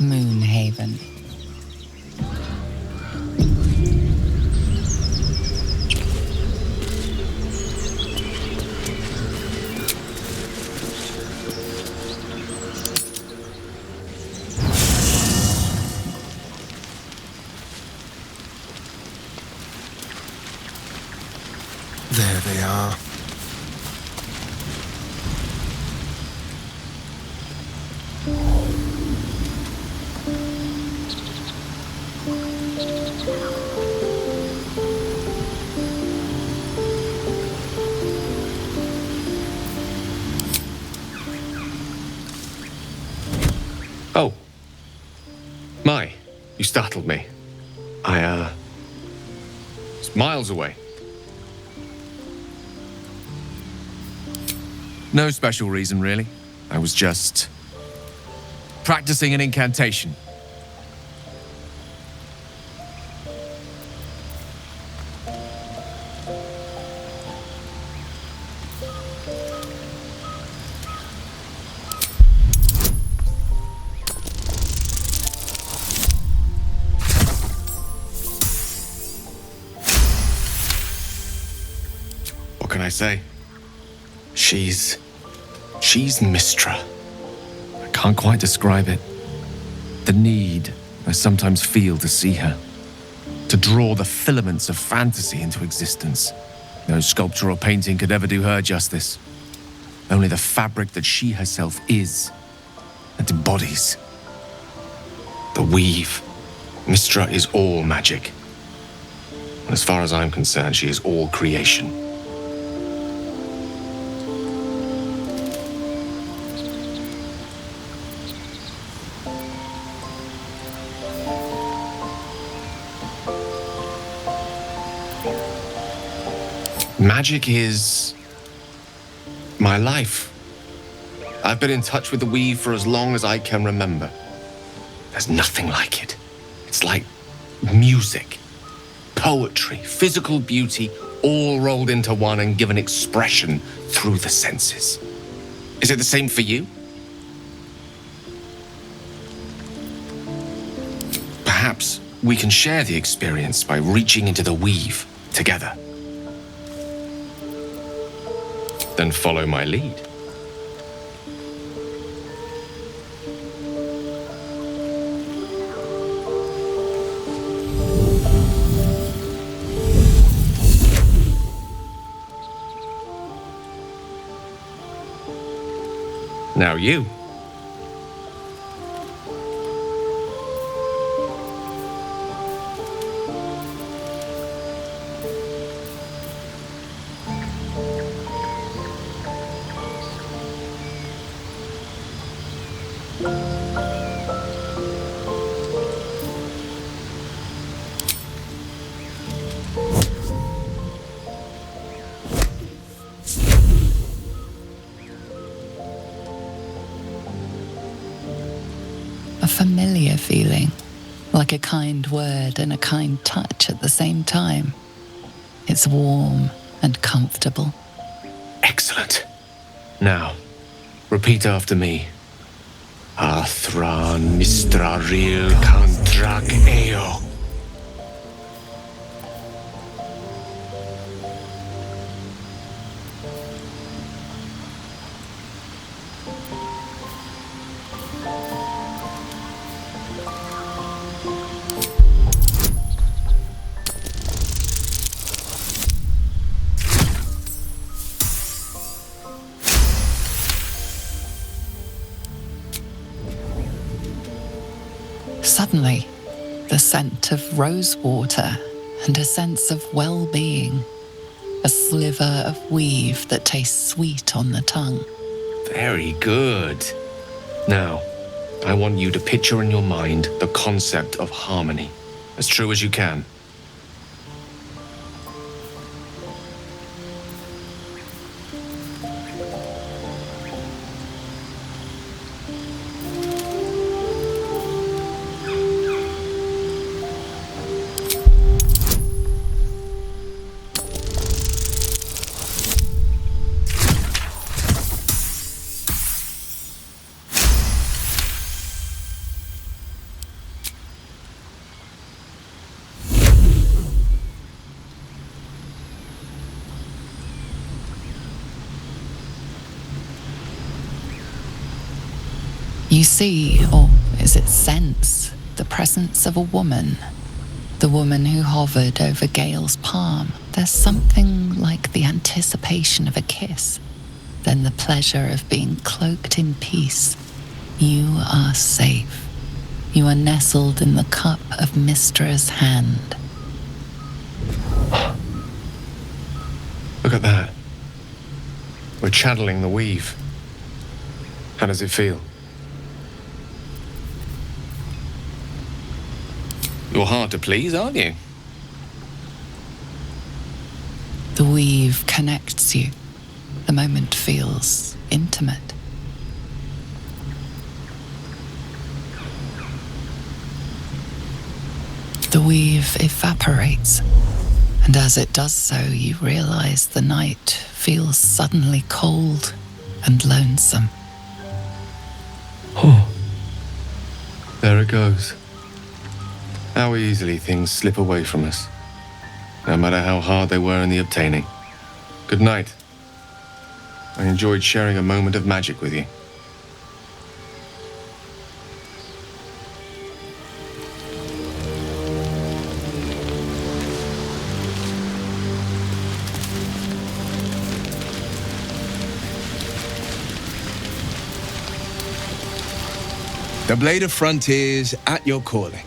Moonhaven. There they are. Oh. My, you startled me. It's miles away. No special reason, really. I was just practicing an incantation. What can I say? She's Mistra. I can't quite describe it. The need I sometimes feel to see her. To draw the filaments of fantasy into existence. No sculpture or painting could ever do her justice. Only the fabric that she herself is and embodies. The weave. Mistra is all magic. And as far as I'm concerned, she is all creation. Magic is my life. I've been in touch with the weave for as long as I can remember. There's nothing like it. It's like music, poetry, physical beauty, all rolled into one and given expression through the senses. Is it the same for you? Perhaps we can share the experience by reaching into the weave together. Then follow my lead. Now you. A familiar feeling, like a kind word and a kind touch at the same time. It's warm and comfortable. Excellent. Now, repeat after me. Athran Mistraril Kantrak Eo. Suddenly, the scent of rosewater and a sense of well-being. A sliver of weave that tastes sweet on the tongue. Very good. Now, I want you to picture in your mind the concept of harmony, as true as you can. You see, or is it sense, the presence of a woman. The woman who hovered over Gale's palm. There's something like the anticipation of a kiss, then the pleasure of being cloaked in peace. You are safe. You are nestled in the cup of Mystra's hand. Look at that. We're channeling the weave. How does it feel? You're hard to please, aren't you? The weave connects you. The moment feels intimate. The weave evaporates, and as it does so, you realize the night feels suddenly cold and lonesome. Oh, there it goes. How easily things slip away from us, no matter how hard they were in the obtaining. Good night. I enjoyed sharing a moment of magic with you. The Blade of Frontiers at your calling.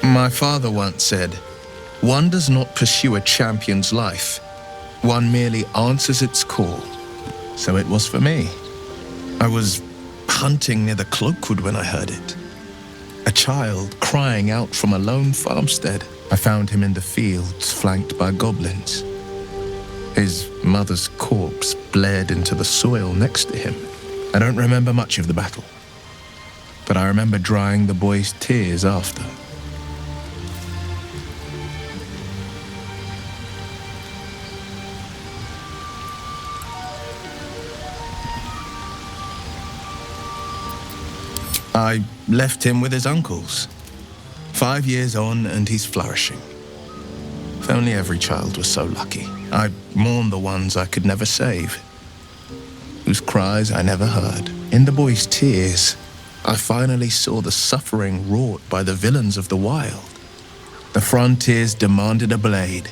My father once said, "One does not pursue a champion's life. One merely answers its call." So it was for me. I was hunting near the Cloakwood when I heard it. A child crying out from a lone farmstead. I found him in the fields, flanked by goblins. His mother's corpse blared into the soil next to him. I don't remember much of the battle, but I remember drying the boy's tears after. I left him with his uncles. 5 years on, and he's flourishing. If only every child was so lucky. I mourn the ones I could never save, whose cries I never heard. In the boy's tears, I finally saw the suffering wrought by the villains of the wild. The frontiers demanded a blade,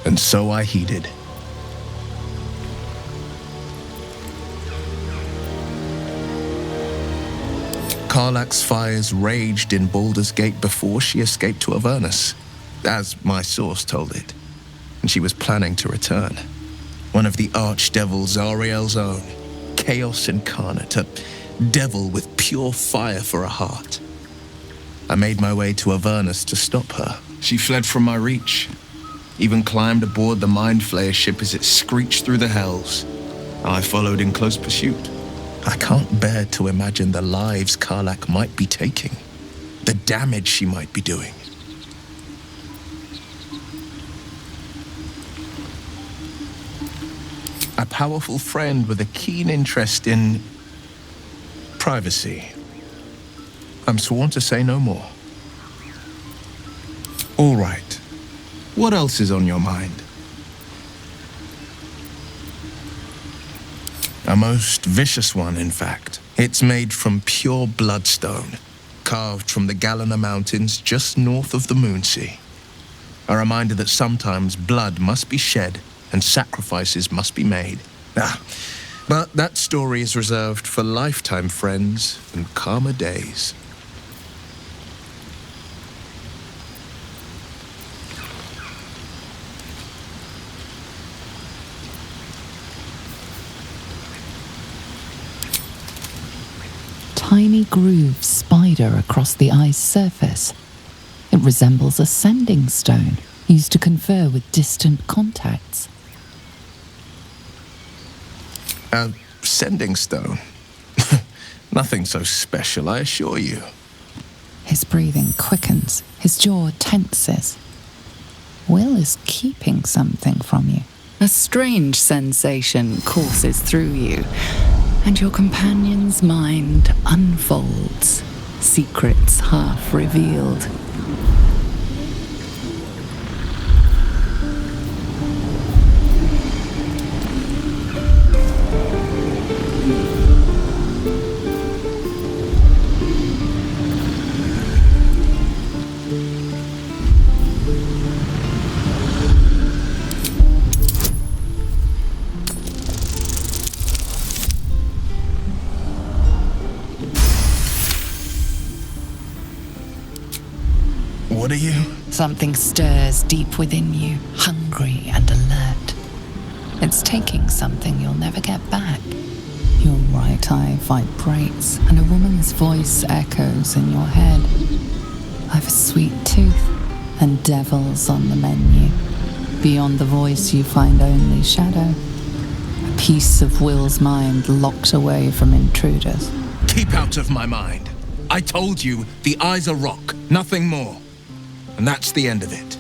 and so I heeded. Karlach's fires raged in Baldur's Gate before she escaped to Avernus, as my source told it, and she was planning to return. One of the archdevils Zariel's own, chaos incarnate, a devil with pure fire for a heart. I made my way to Avernus to stop her. She fled from my reach, even climbed aboard the Mind Flayer ship as it screeched through the hells. I followed in close pursuit. I can't bear to imagine the lives Karlach might be taking, the damage she might be doing. A powerful friend with a keen interest in privacy. I'm sworn to say no more. All right. What else is on your mind? A most vicious one, in fact. It's made from pure bloodstone, carved from the Galena Mountains just north of the Moonsea. A reminder that sometimes blood must be shed and sacrifices must be made. But that story is reserved for lifetime friends and calmer days. Tiny grooves spider across the eye's surface. It resembles a sending stone used to confer with distant contacts. A sending stone? Nothing so special, I assure you. His breathing quickens, his jaw tenses. Wyll is keeping something from you. A strange sensation courses through you, and your companion's mind unfolds, secrets half revealed. What are you? Something stirs deep within you, hungry and alert. It's taking something you'll never get back. Your right eye vibrates, and a woman's voice echoes in your head. I've a sweet tooth, and devils on the menu. Beyond the voice, you find only shadow. A piece of Wyll's mind locked away from intruders. Keep out of my mind. I told you, the eyes are rock, nothing more. And that's the end of it.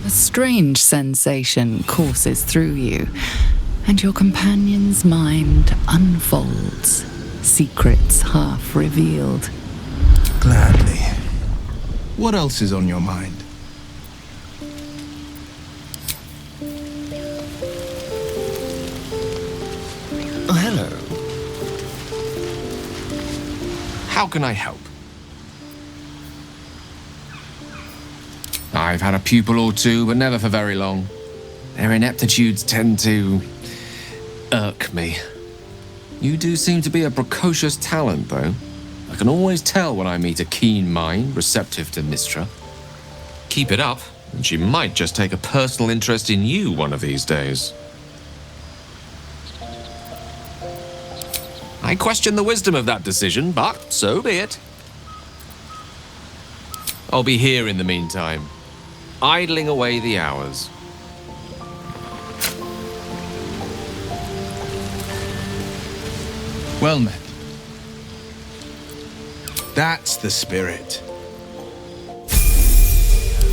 A strange sensation courses through you, and your companion's mind unfolds, secrets half revealed. Gladly. What else is on your mind? Oh, hello. How can I help? I've had a pupil or two, but never for very long. Their ineptitudes tend to irk me. You do seem to be a precocious talent, though. I can always tell when I meet a keen mind, receptive to Mystra. Keep it up, and she might just take a personal interest in you one of these days. I question the wisdom of that decision, but so be it. I'll be here in the meantime, idling away the hours. Well met. That's the spirit.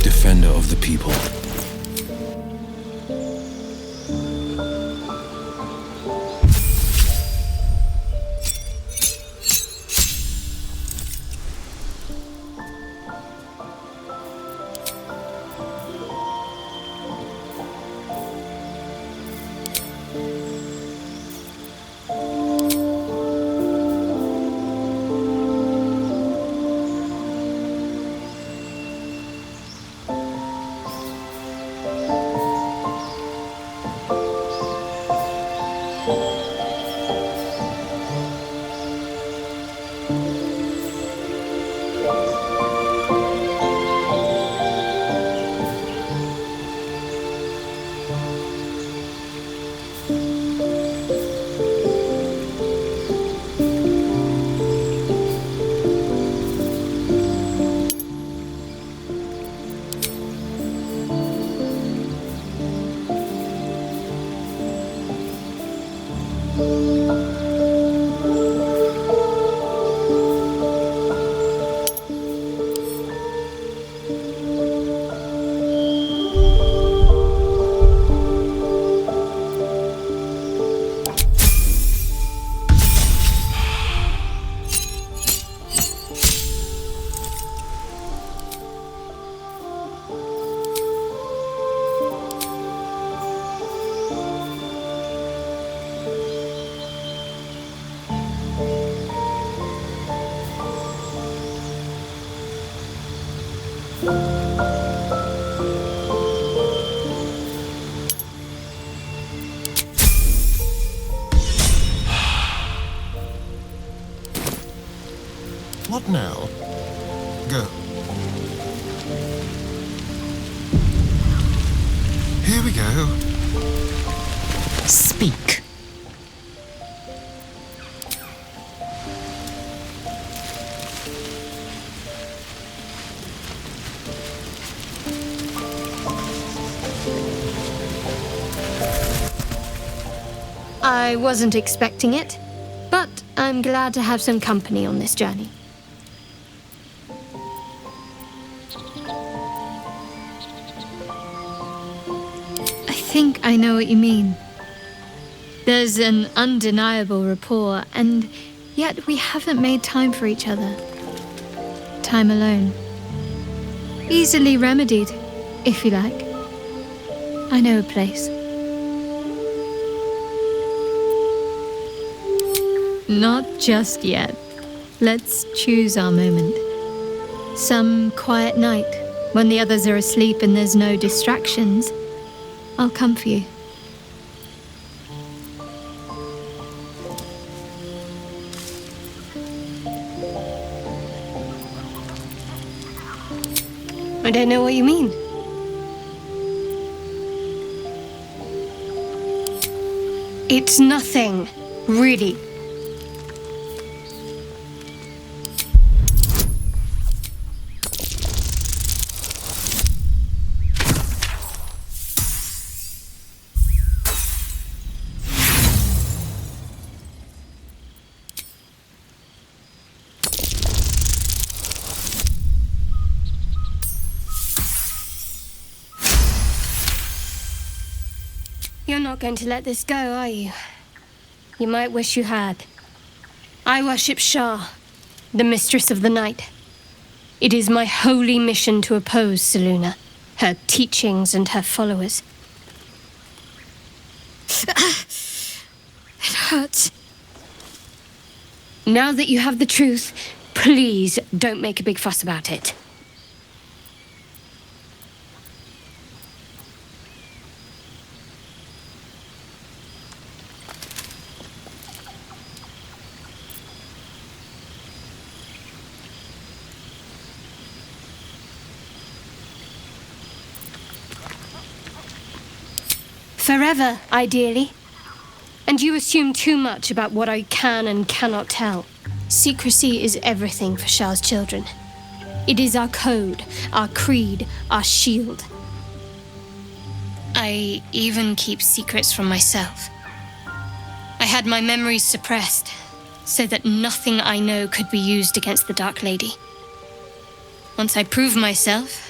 Defender of the people. What now? Go. Here we go. Speak. I wasn't expecting it, but I'm glad to have some company on this journey. I think I know what you mean. There's an undeniable rapport, and yet we haven't made time for each other. Time alone. Easily remedied, if you like. I know a place. Not just yet. Let's choose our moment. Some quiet night, when the others are asleep and there's no distractions, I'll come for you. I don't know what you mean. It's nothing, really. You're not going to let this go, are you? You might wish you had. I worship Shah, the mistress of the night. It is my holy mission to oppose Selûne, her teachings and her followers. It hurts. Now that you have the truth, please don't make a big fuss about it. Forever, ideally. And you assume too much about what I can and cannot tell. Secrecy is everything for Shah's children. It is our code, our creed, our shield. I even keep secrets from myself. I had my memories suppressed, so that nothing I know could be used against the Dark Lady. Once I prove myself,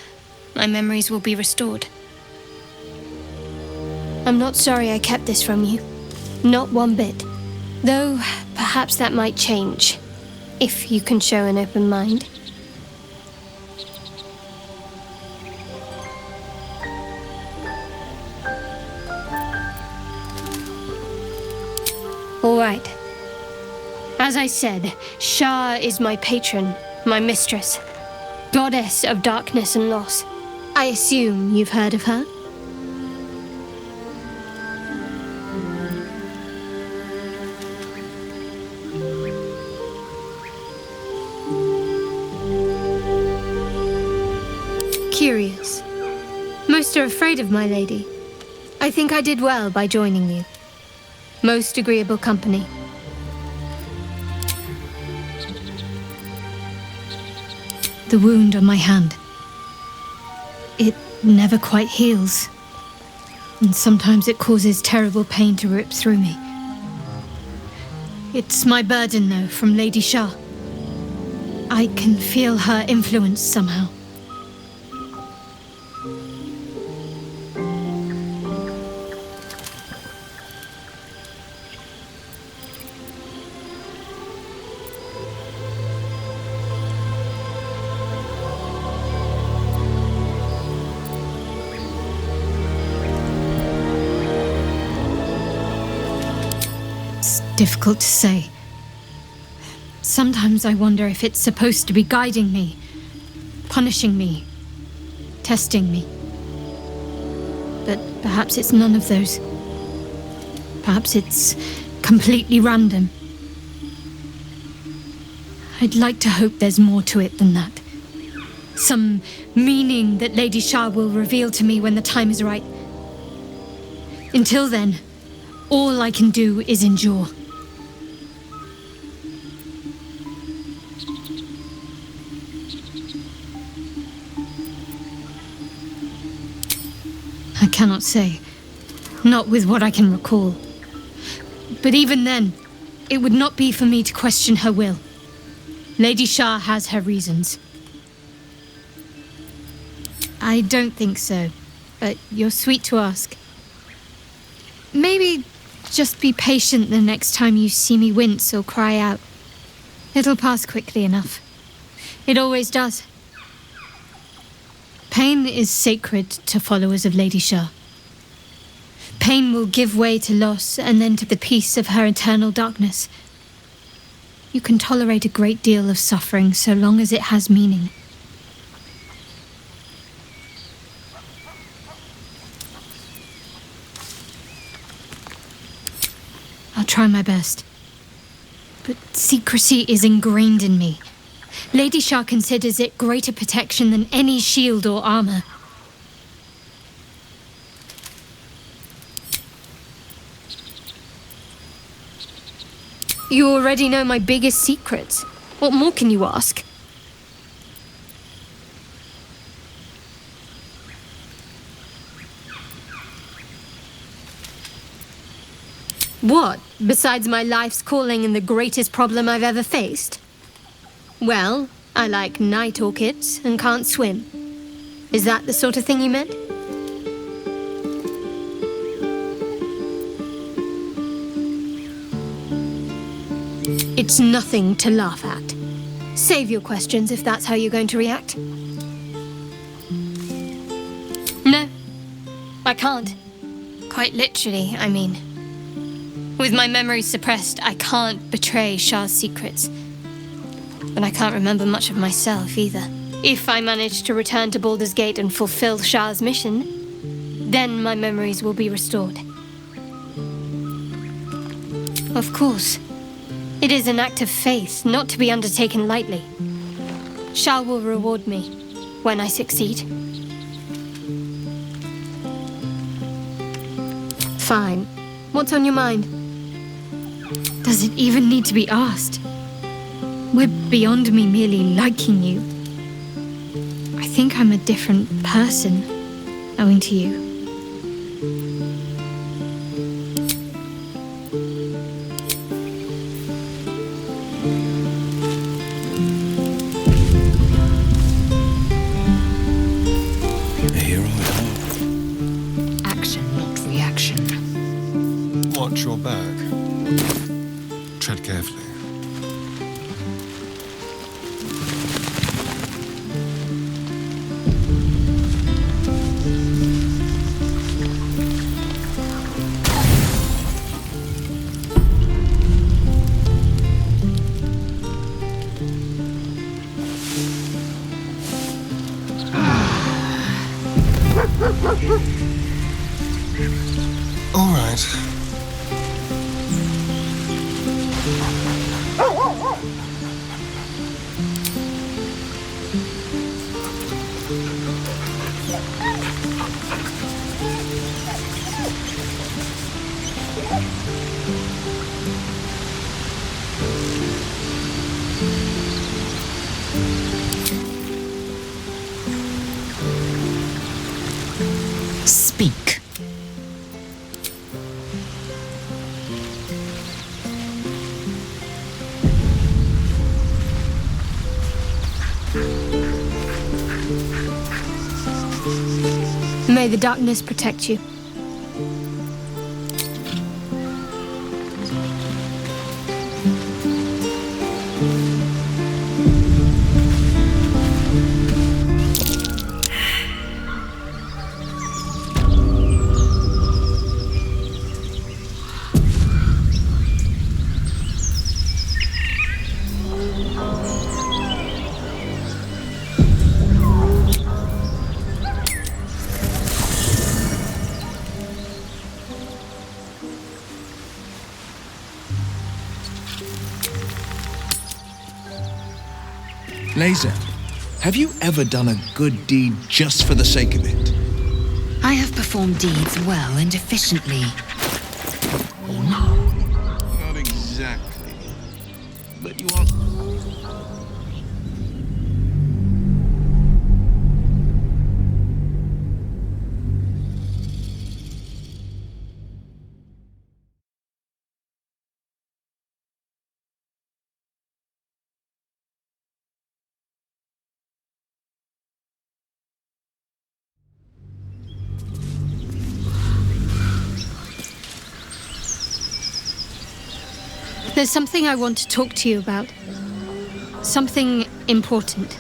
my memories will be restored. I'm not sorry I kept this from you. Not one bit. Though, perhaps that might change, if you can show an open mind. All right. As I said, Shah is my patron, my mistress, goddess of darkness and loss. I assume you've heard of her? Curious. Most are afraid of my lady. I think I did well by joining you. Most agreeable company. The wound on my hand. It never quite heals. And sometimes it causes terrible pain to rip through me. It's my burden, though, from Lady Shah. I can feel her influence somehow. Difficult to say. Sometimes I wonder if it's supposed to be guiding me, punishing me, testing me. But perhaps it's none of those. Perhaps it's completely random. I'd like to hope there's more to it than that. Some meaning that Lady Shah will reveal to me when the time is right. Until then, all I can do is endure. I cannot say. Not with what I can recall. But even then, it would not be for me to question her will. Lady Shah has her reasons. I don't think so, but you're sweet to ask. Maybe Just be patient the next time you see me wince or cry out. It'll pass quickly enough. It always does. Pain is sacred to followers of Lady Shah. Pain will give way to loss and then to the peace of her eternal darkness. You can tolerate a great deal of suffering so long as it has meaning. I'll try my best. But secrecy is ingrained in me. Lady Shah considers it greater protection than any shield or armor. You already know my biggest secrets. What more can you ask? What, besides my life's calling and the greatest problem I've ever faced? Well, I like night orchids and can't swim. Is that the sort of thing you meant? It's nothing to laugh at. Save your questions if that's how you're going to react. No, I can't. Quite literally, I mean. With my memory suppressed, I can't betray Shah's secrets. But I can't remember much of myself either. If I manage to return to Baldur's Gate and fulfill Shah's mission, then my memories will be restored. Of course. It is an act of faith, not to be undertaken lightly. Shah will reward me when I succeed. Fine. What's on your mind? Does it even need to be asked? We're beyond me merely liking you. I think I'm a different person, owing to you. Here I are. Action, not reaction. Watch your back. Tread carefully. All right. Speak. May the darkness protect you. Laser, have you ever done a good deed just for the sake of it? I have performed deeds well and efficiently. Not exactly. But you are... There's something I want to talk to you about. Something important.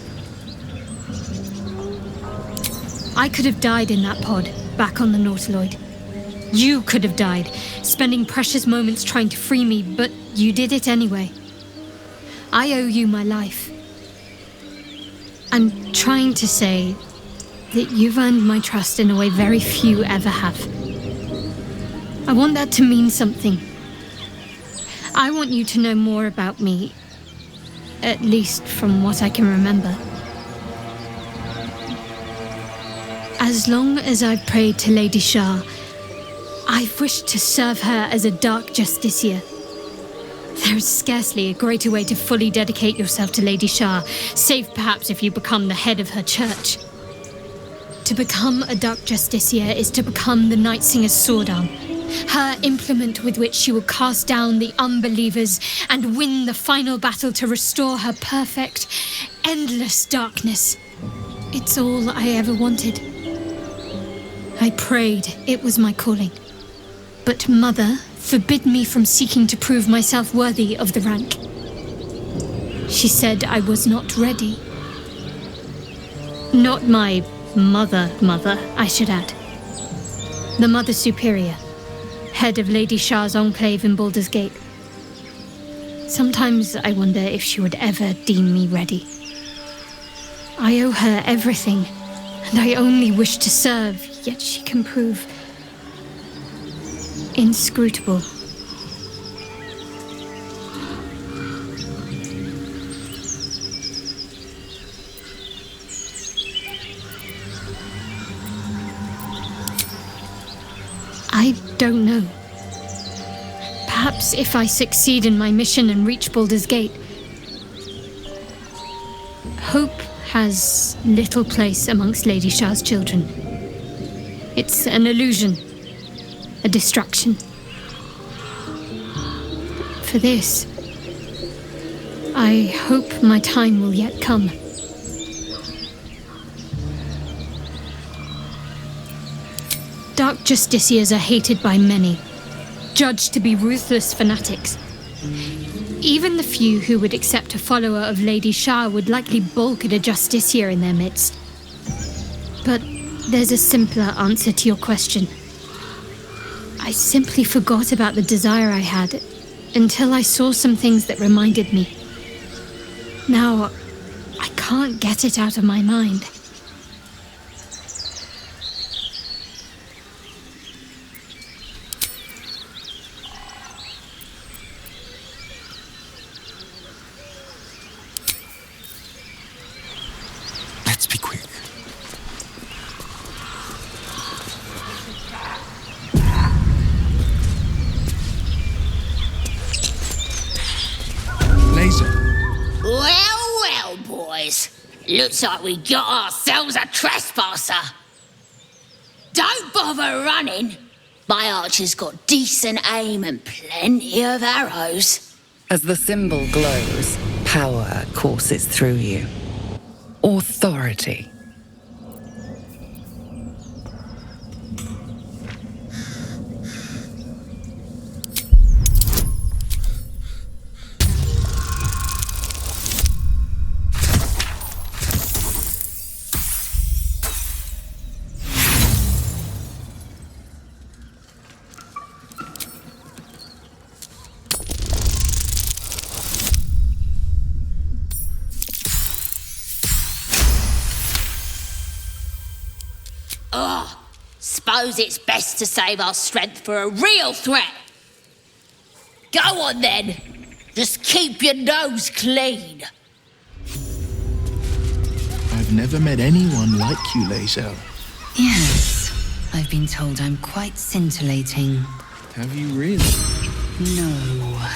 I could have died in that pod, back on the Nautiloid. You could have died, spending precious moments trying to free me, but you did it anyway. I owe you my life. I'm trying to say that you've earned my trust in a way very few ever have. I want that to mean something. I want you to know more about me, at least from what I can remember. As long as I've prayed to Lady Shah, I've wished to serve her as a Dark Justicier. There's scarcely a greater way to fully dedicate yourself to Lady Shah, save perhaps if you become the head of her church. To become a Dark Justicier is to become the Night Singer's sword arm, her implement with which she will cast down the unbelievers and win the final battle to restore her perfect, endless darkness. It's all I ever wanted. I prayed it was my calling. But Mother forbid me from seeking to prove myself worthy of the rank. She said I was not ready. Not my mother, I should add. The Mother Superior, head of Lady Shah's enclave in Baldur's Gate. Sometimes I wonder if she would ever deem me ready. I owe her everything, and I only wish to serve, yet she can prove inscrutable. I don't know. Perhaps if I succeed in my mission and reach Baldur's Gate, hope has little place amongst Lady Shah's children. It's an illusion, a distraction. For this, I hope my time will yet come. Dark Justiciers are hated by many, judged to be ruthless fanatics. Even the few who would accept a follower of Lady Shah would likely balk at a Justicier in their midst. But there's a simpler answer to your question. I simply forgot about the desire I had until I saw some things that reminded me. Now, I can't get it out of my mind. Let's be quick. Well, boys. Looks like we got ourselves a trespasser. Don't bother running. My archer's got decent aim and plenty of arrows. As the symbol glows, power courses through you. Authority. Suppose it's best to save our strength for a real threat. Go on then. Just keep your nose clean. I've never met anyone like you, Lae'zel. Yes, I've been told I'm quite scintillating. Have you really? No.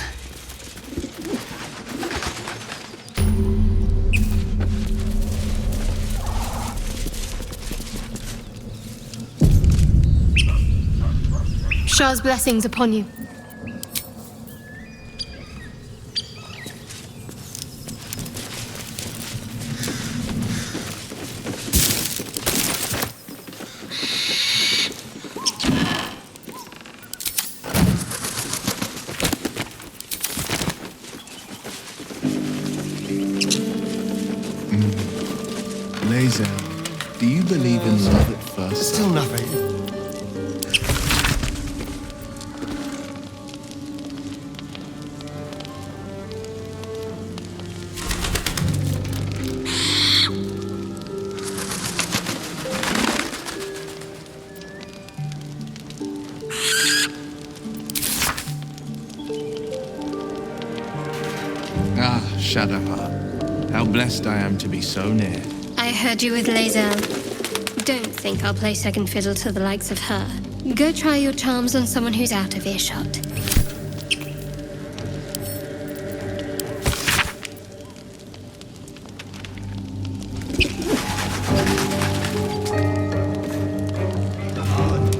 Shah's blessings upon you. Lae'zel, do you believe in love at first? Still nothing. Ah, Shadowheart. How blessed I am to be so near. I heard you with Lae'zel. Don't think I'll play second fiddle to the likes of her. Go try your charms on someone who's out of earshot.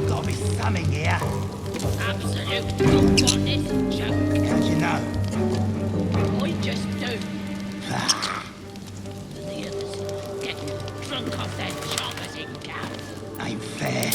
Gotta be something here. Absolute drunk on this joke. How'd you know? I just do. The others get drunk off their choppers in Gale. Ain't fair.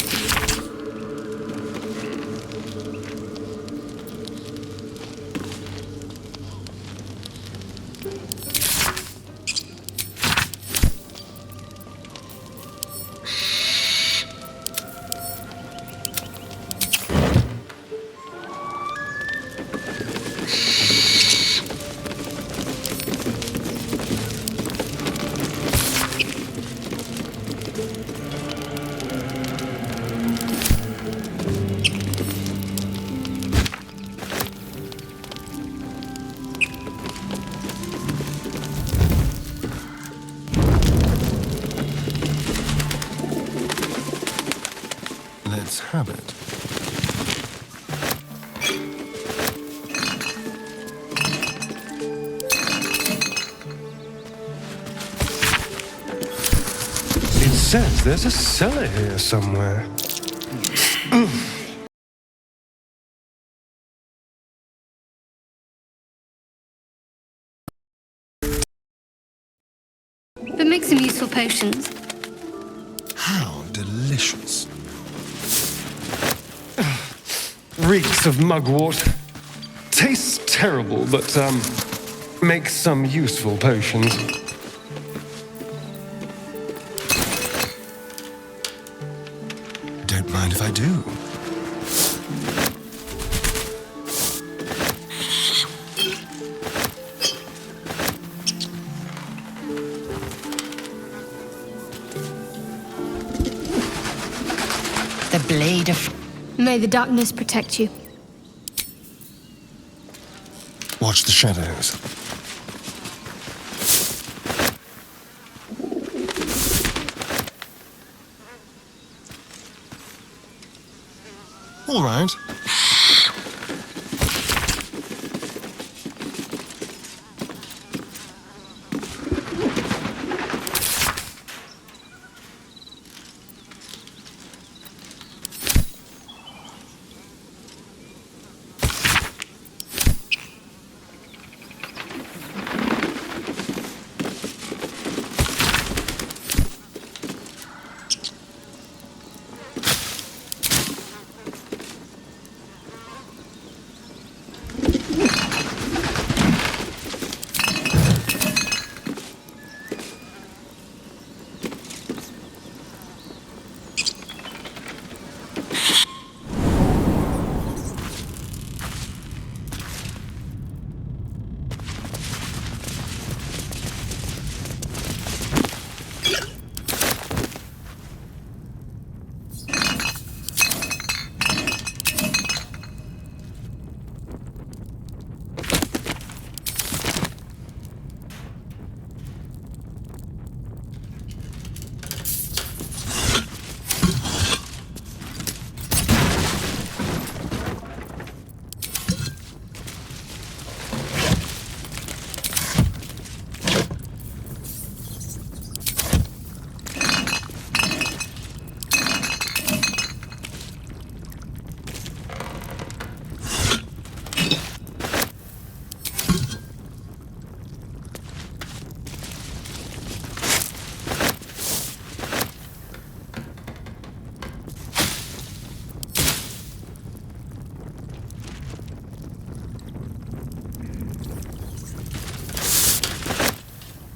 Let's have it. It says there's a cellar here somewhere. But make some useful potions. How delicious. Reeks of mugwort. Tastes terrible, but, makes some useful potions. Don't mind if I do. The blade of... May the darkness protect you. Watch the shadows. All right.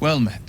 Well met.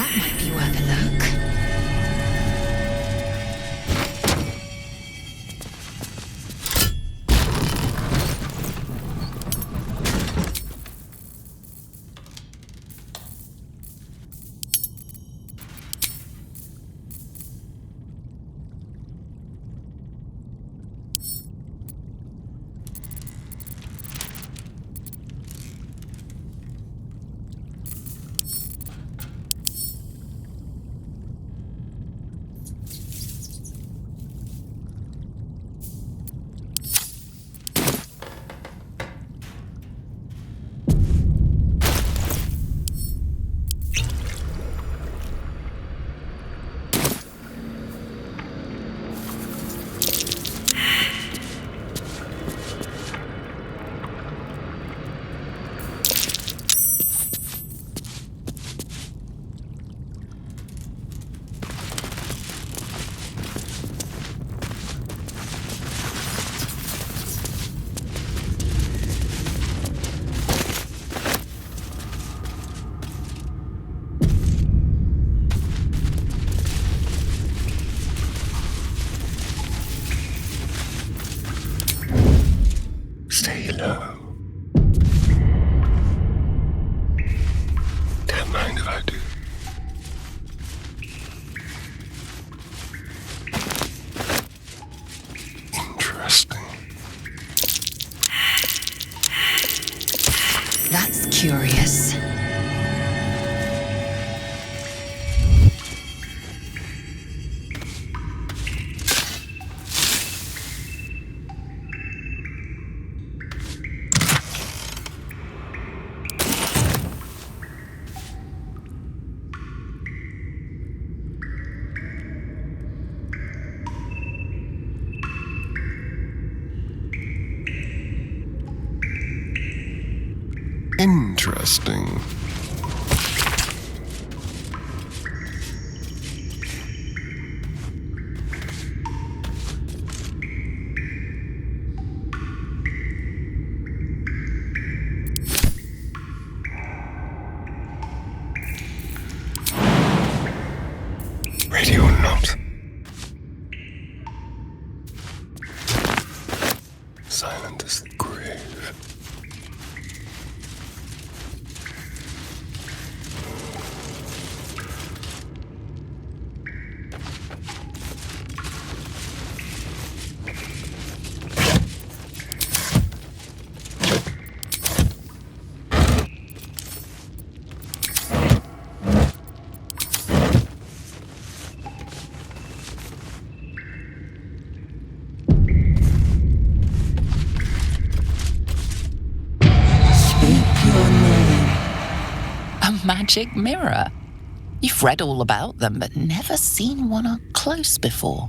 That might be worth a look. Stay low. Don't mind if I do. Interesting. That's curious. Interesting. Ready or not. Silent as the grave. Magic mirror. You've read all about them, but never seen one up close before.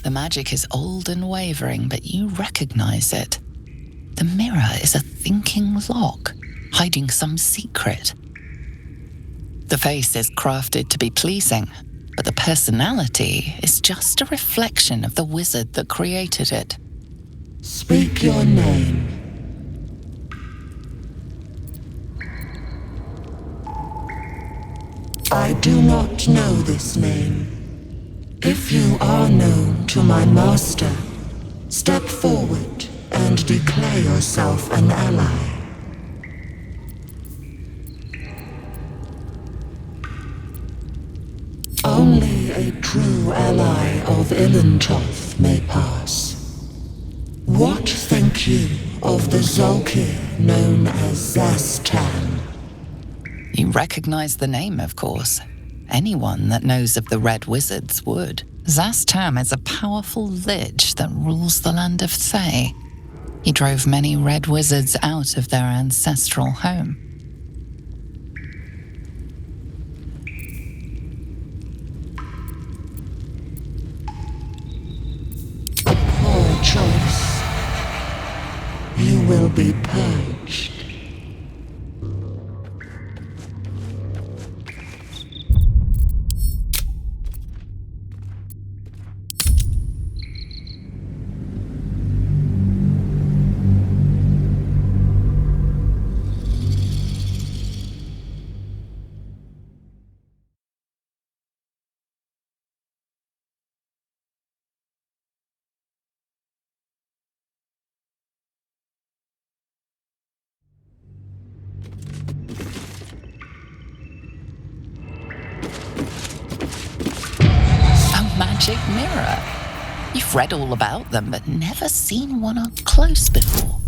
The magic is old and wavering, but you recognize it. The mirror is a thinking lock, hiding some secret. The face is crafted to be pleasing, but the personality is just a reflection of the wizard that created it. Speak your name. I do not know this name. If you are known to my master, step forward and declare yourself an ally. Only a true ally of Ilintoth may pass. What think you of the Zolkir known as Zastan? You recognize the name, of course. Anyone that knows of the Red Wizards would. Zastam is a powerful lich that rules the land of Thay. He drove many Red Wizards out of their ancestral home. Poor choice. You will be purged. magic mirror. You've read all about them, but never seen one up close before.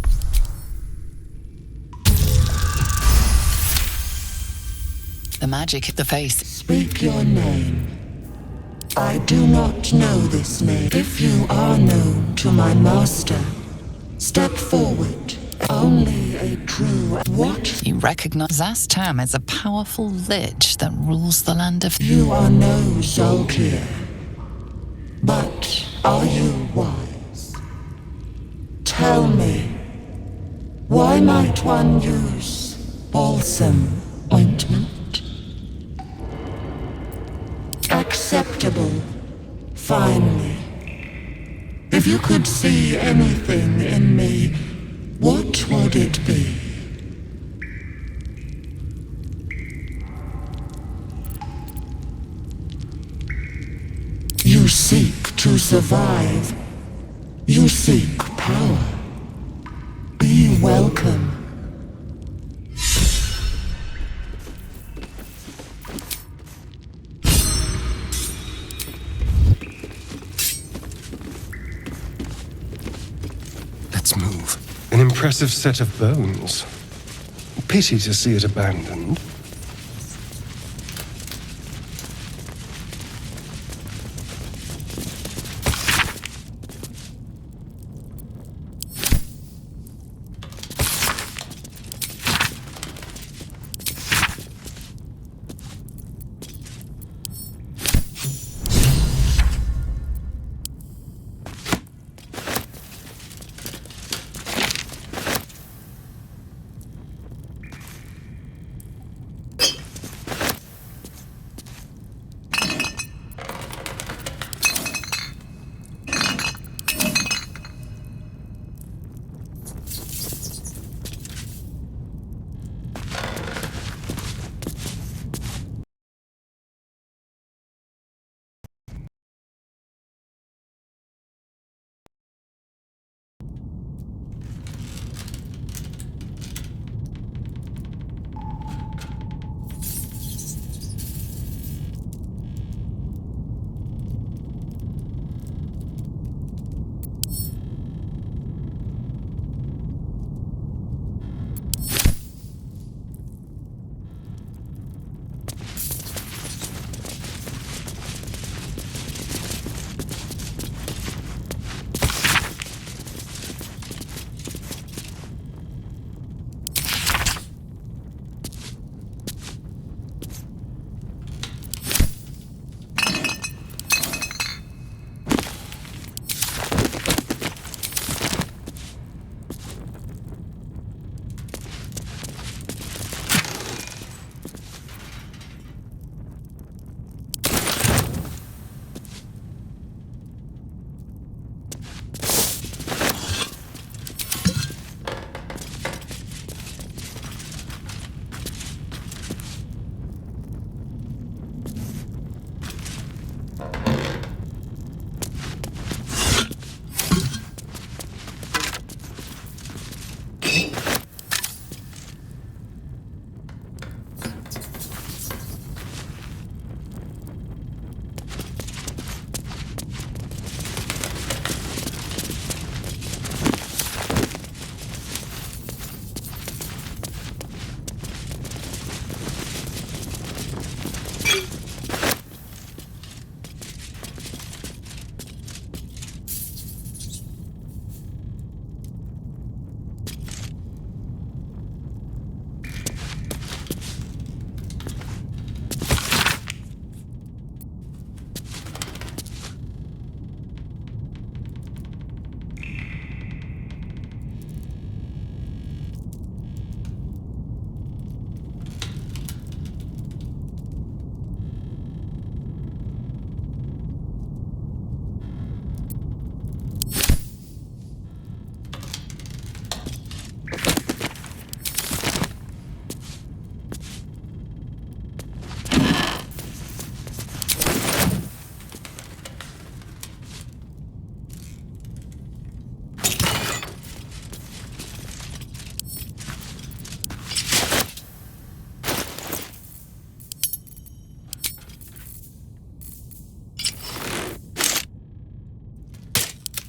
The magic at the face. Speak your name. I do not know this name. If you are known to my master, step forward. Only a true... What? You recognize Zastam as a powerful lich that rules the land of... You are no Zolkir. But are you wise? Tell me, why might one use balsam ointment? Acceptable, finally. If you could see anything in me, what would it be? You seek to survive. You seek power. Be welcome. Let's move. An impressive set of bones. Pity to see it abandoned.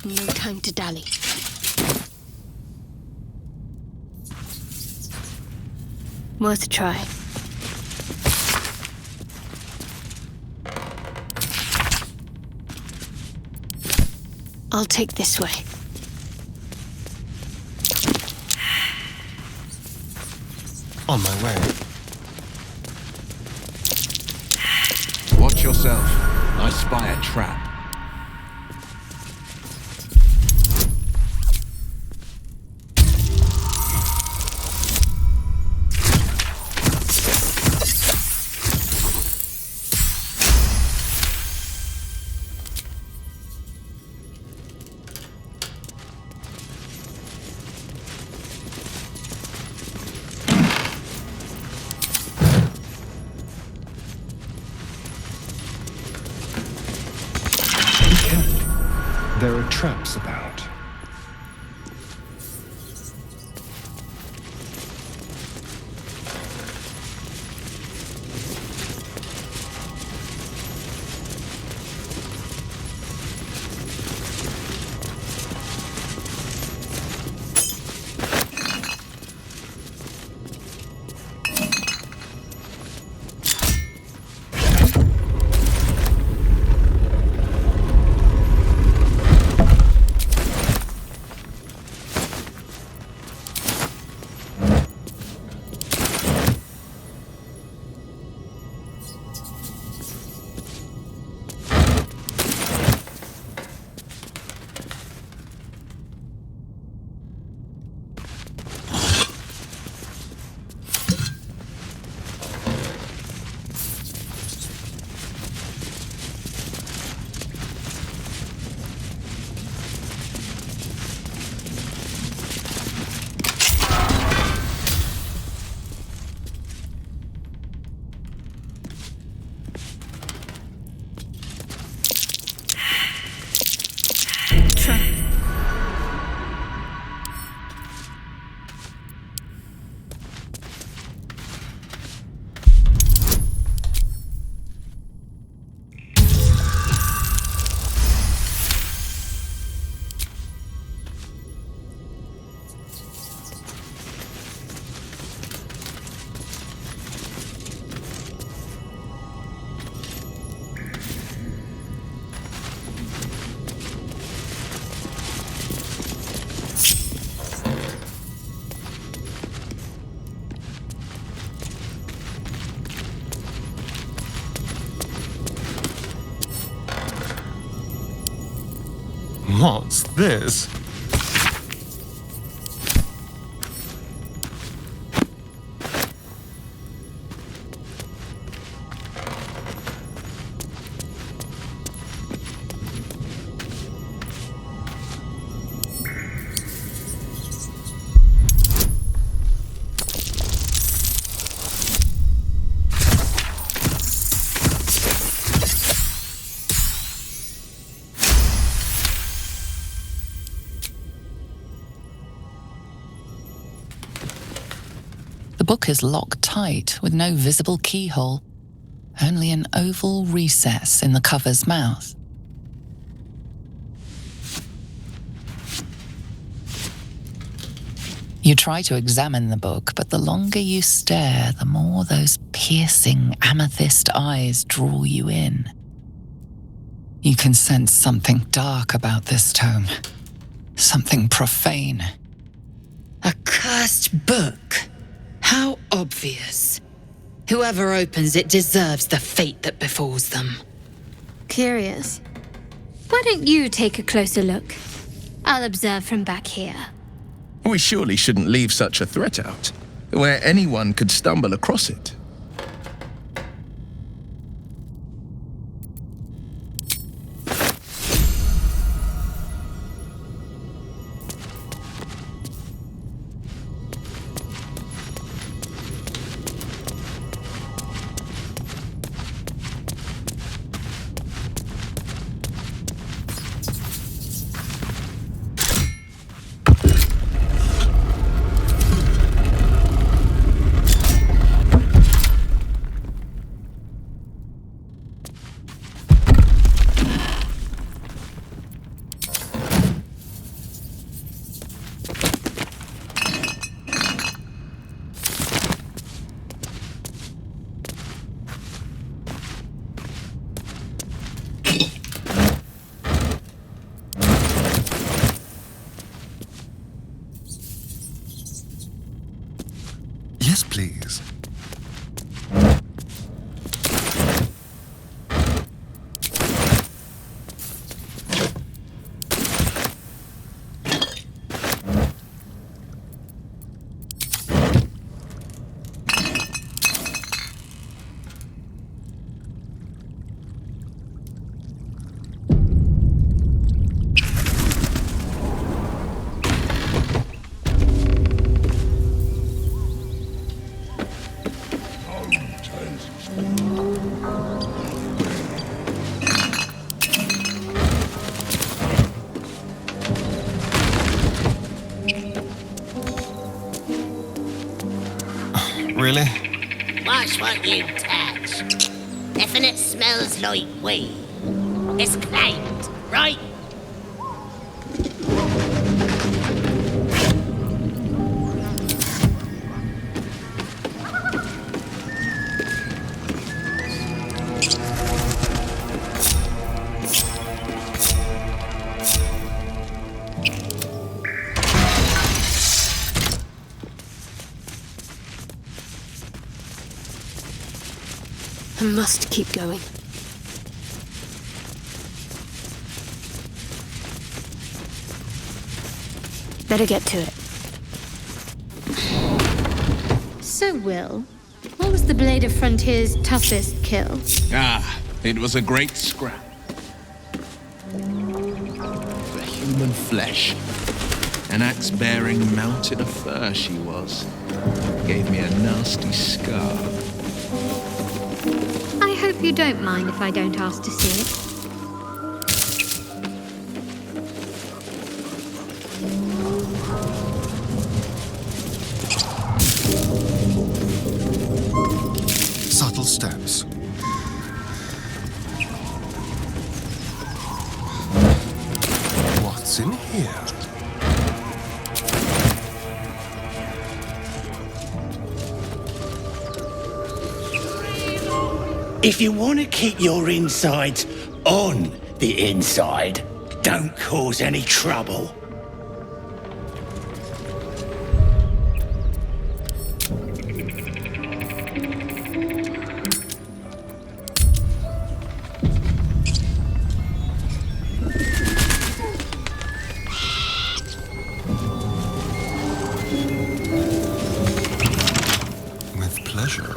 No time to dally. Worth a try. I'll take this way. On my way. Watch yourself. I spy a trap. There are traps about. What's this? The book is locked tight with no visible keyhole, only an oval recess in the cover's mouth. You try to examine the book, but the longer you stare, the more those piercing amethyst eyes draw you in. You can sense something dark about this tome, something profane. A cursed book. How obvious. Whoever opens it deserves the fate that befalls them. Curious. Why don't you take a closer look? I'll observe from back here. We surely shouldn't leave such a threat out, where anyone could stumble across it. really? Watch what you touch. If it smells like weed, it's claimed, right? I must keep going. Better get to it. So, Wyll, what was the Blade of Frontier's toughest kill? Ah, it was a great scrap. The human flesh. An axe-bearing mountain of fur she was. Gave me a nasty scar. I hope you don't mind if I don't ask to see it. Subtle steps. What's in here? If you want to keep your insides on the inside, don't cause any trouble. With pleasure.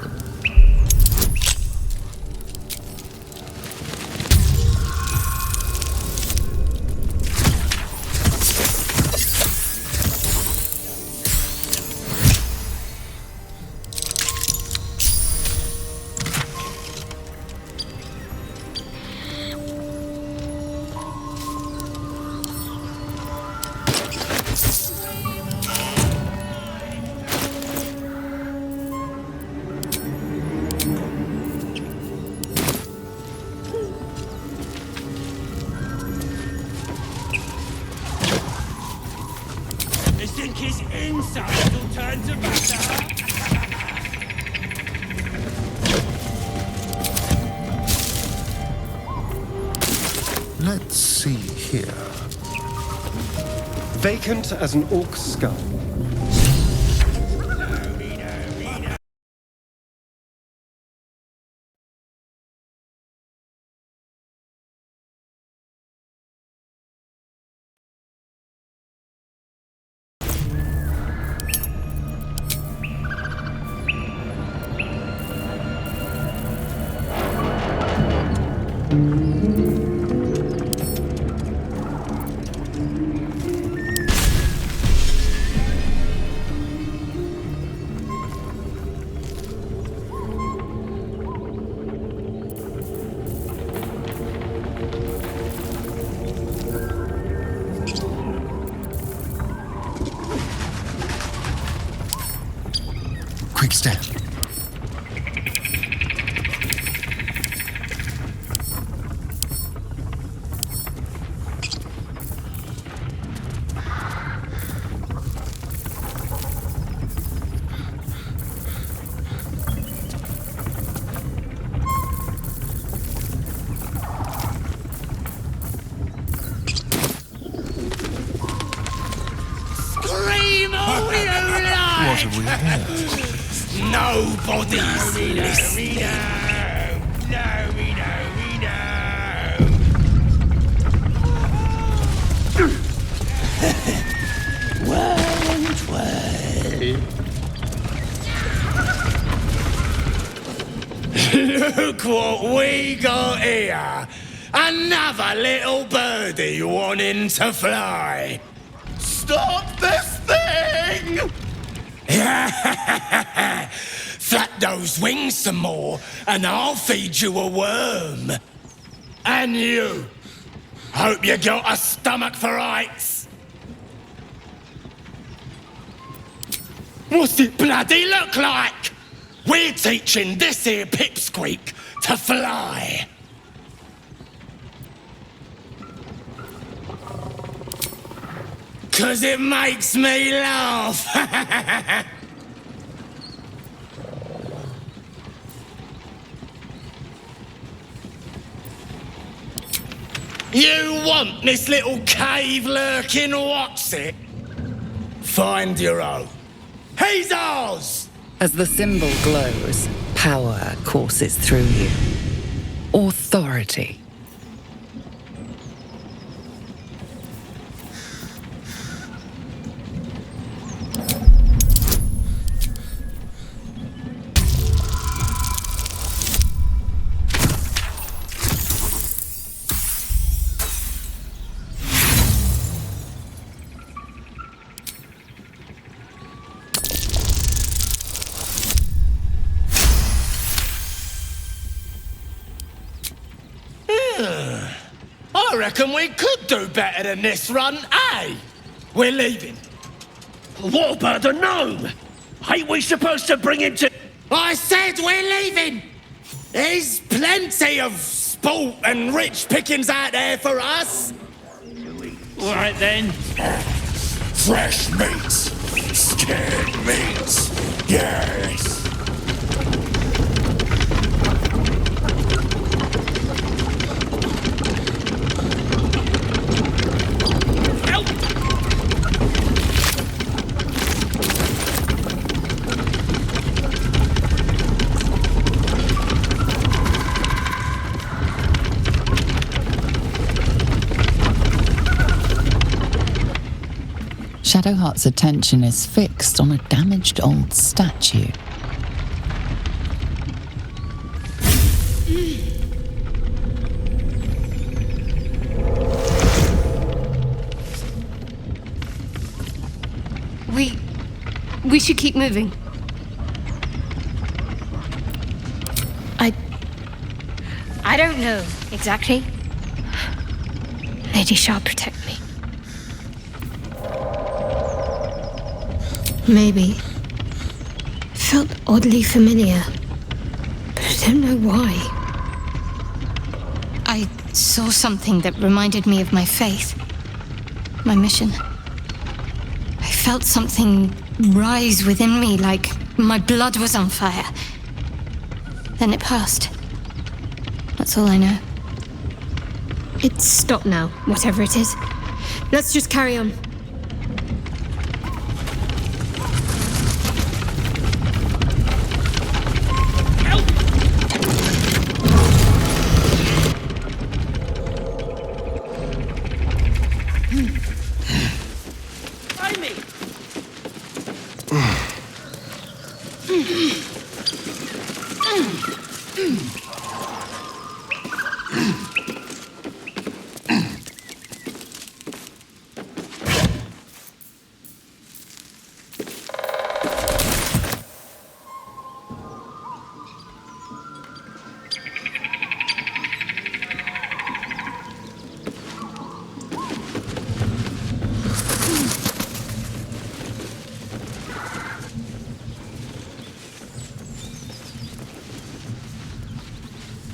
You think his insides will turn to matter? Let's see here. Vacant as an orc skull. Quick step. Scream all you like! What have we here? Nobody's listening. Well. Look what we got here. Another little birdie wanting to fly. Stop this thing! Flap those wings some more, and I'll feed you a worm. And you. Hope you got a stomach for heights. What's it bloody look like? We're teaching this here pipsqueak to fly. Cause it makes me laugh. You want this little cave lurking what's it? Find your own. He's ours! As the symbol glows, power courses through you. Authority. I reckon we could do better than this run, eh? We're leaving. What about the gnome? Ain't we supposed to bring him to... I said we're leaving! There's plenty of sport and rich pickings out there for us. All right then. Fresh meats. Scared meats. Yes. Shadowheart's attention is fixed on a damaged old statue. We should keep moving. I don't know exactly. Lady Shah, protect me. Maybe. Felt oddly familiar, but I don't know why. I saw something that reminded me of my faith, my mission. I felt something rise within me like my blood was on fire. Then it passed. That's all I know. It's stopped now, whatever it is. Let's just carry on.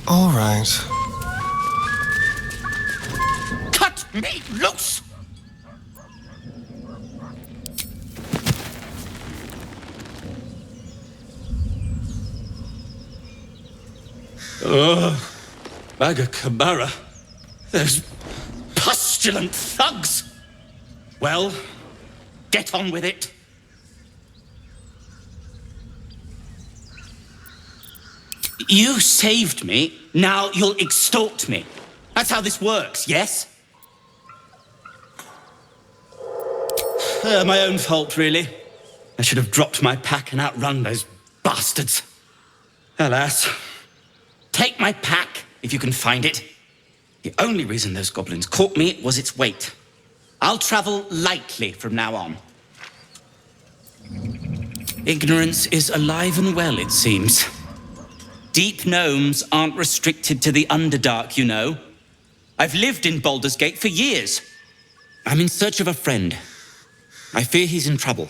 All right. Cut me loose! Maga Kamara. Those pustulant thugs. Well, get on with it. You saved me, now you'll extort me. That's how this works, yes? My own fault, really. I should have dropped my pack and outrun those bastards. Alas. Take my pack, if you can find it. The only reason those goblins caught me was its weight. I'll travel lightly from now on. Ignorance is alive and well, it seems. Deep gnomes aren't restricted to the Underdark, you know. I've lived in Baldur's Gate for years. I'm in search of a friend. I fear he's in trouble.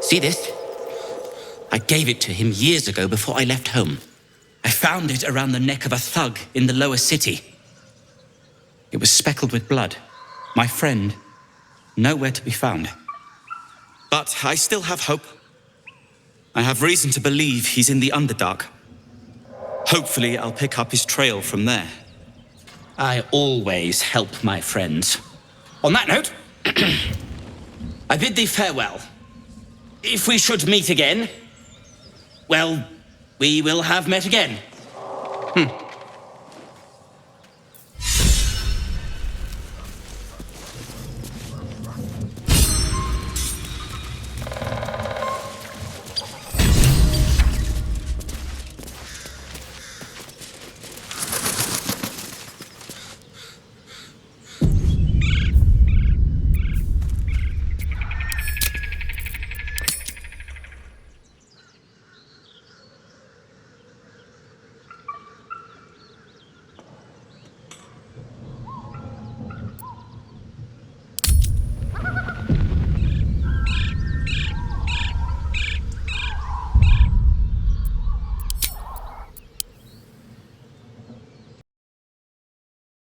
See this? I gave it to him years ago before I left home. I found it around the neck of a thug in the lower city. It was speckled with blood. My friend, nowhere to be found. But I still have hope. I have reason to believe he's in the Underdark. Hopefully, I'll pick up his trail from there. I always help my friends. On that note, I bid thee farewell. If we should meet again, well, we will have met again.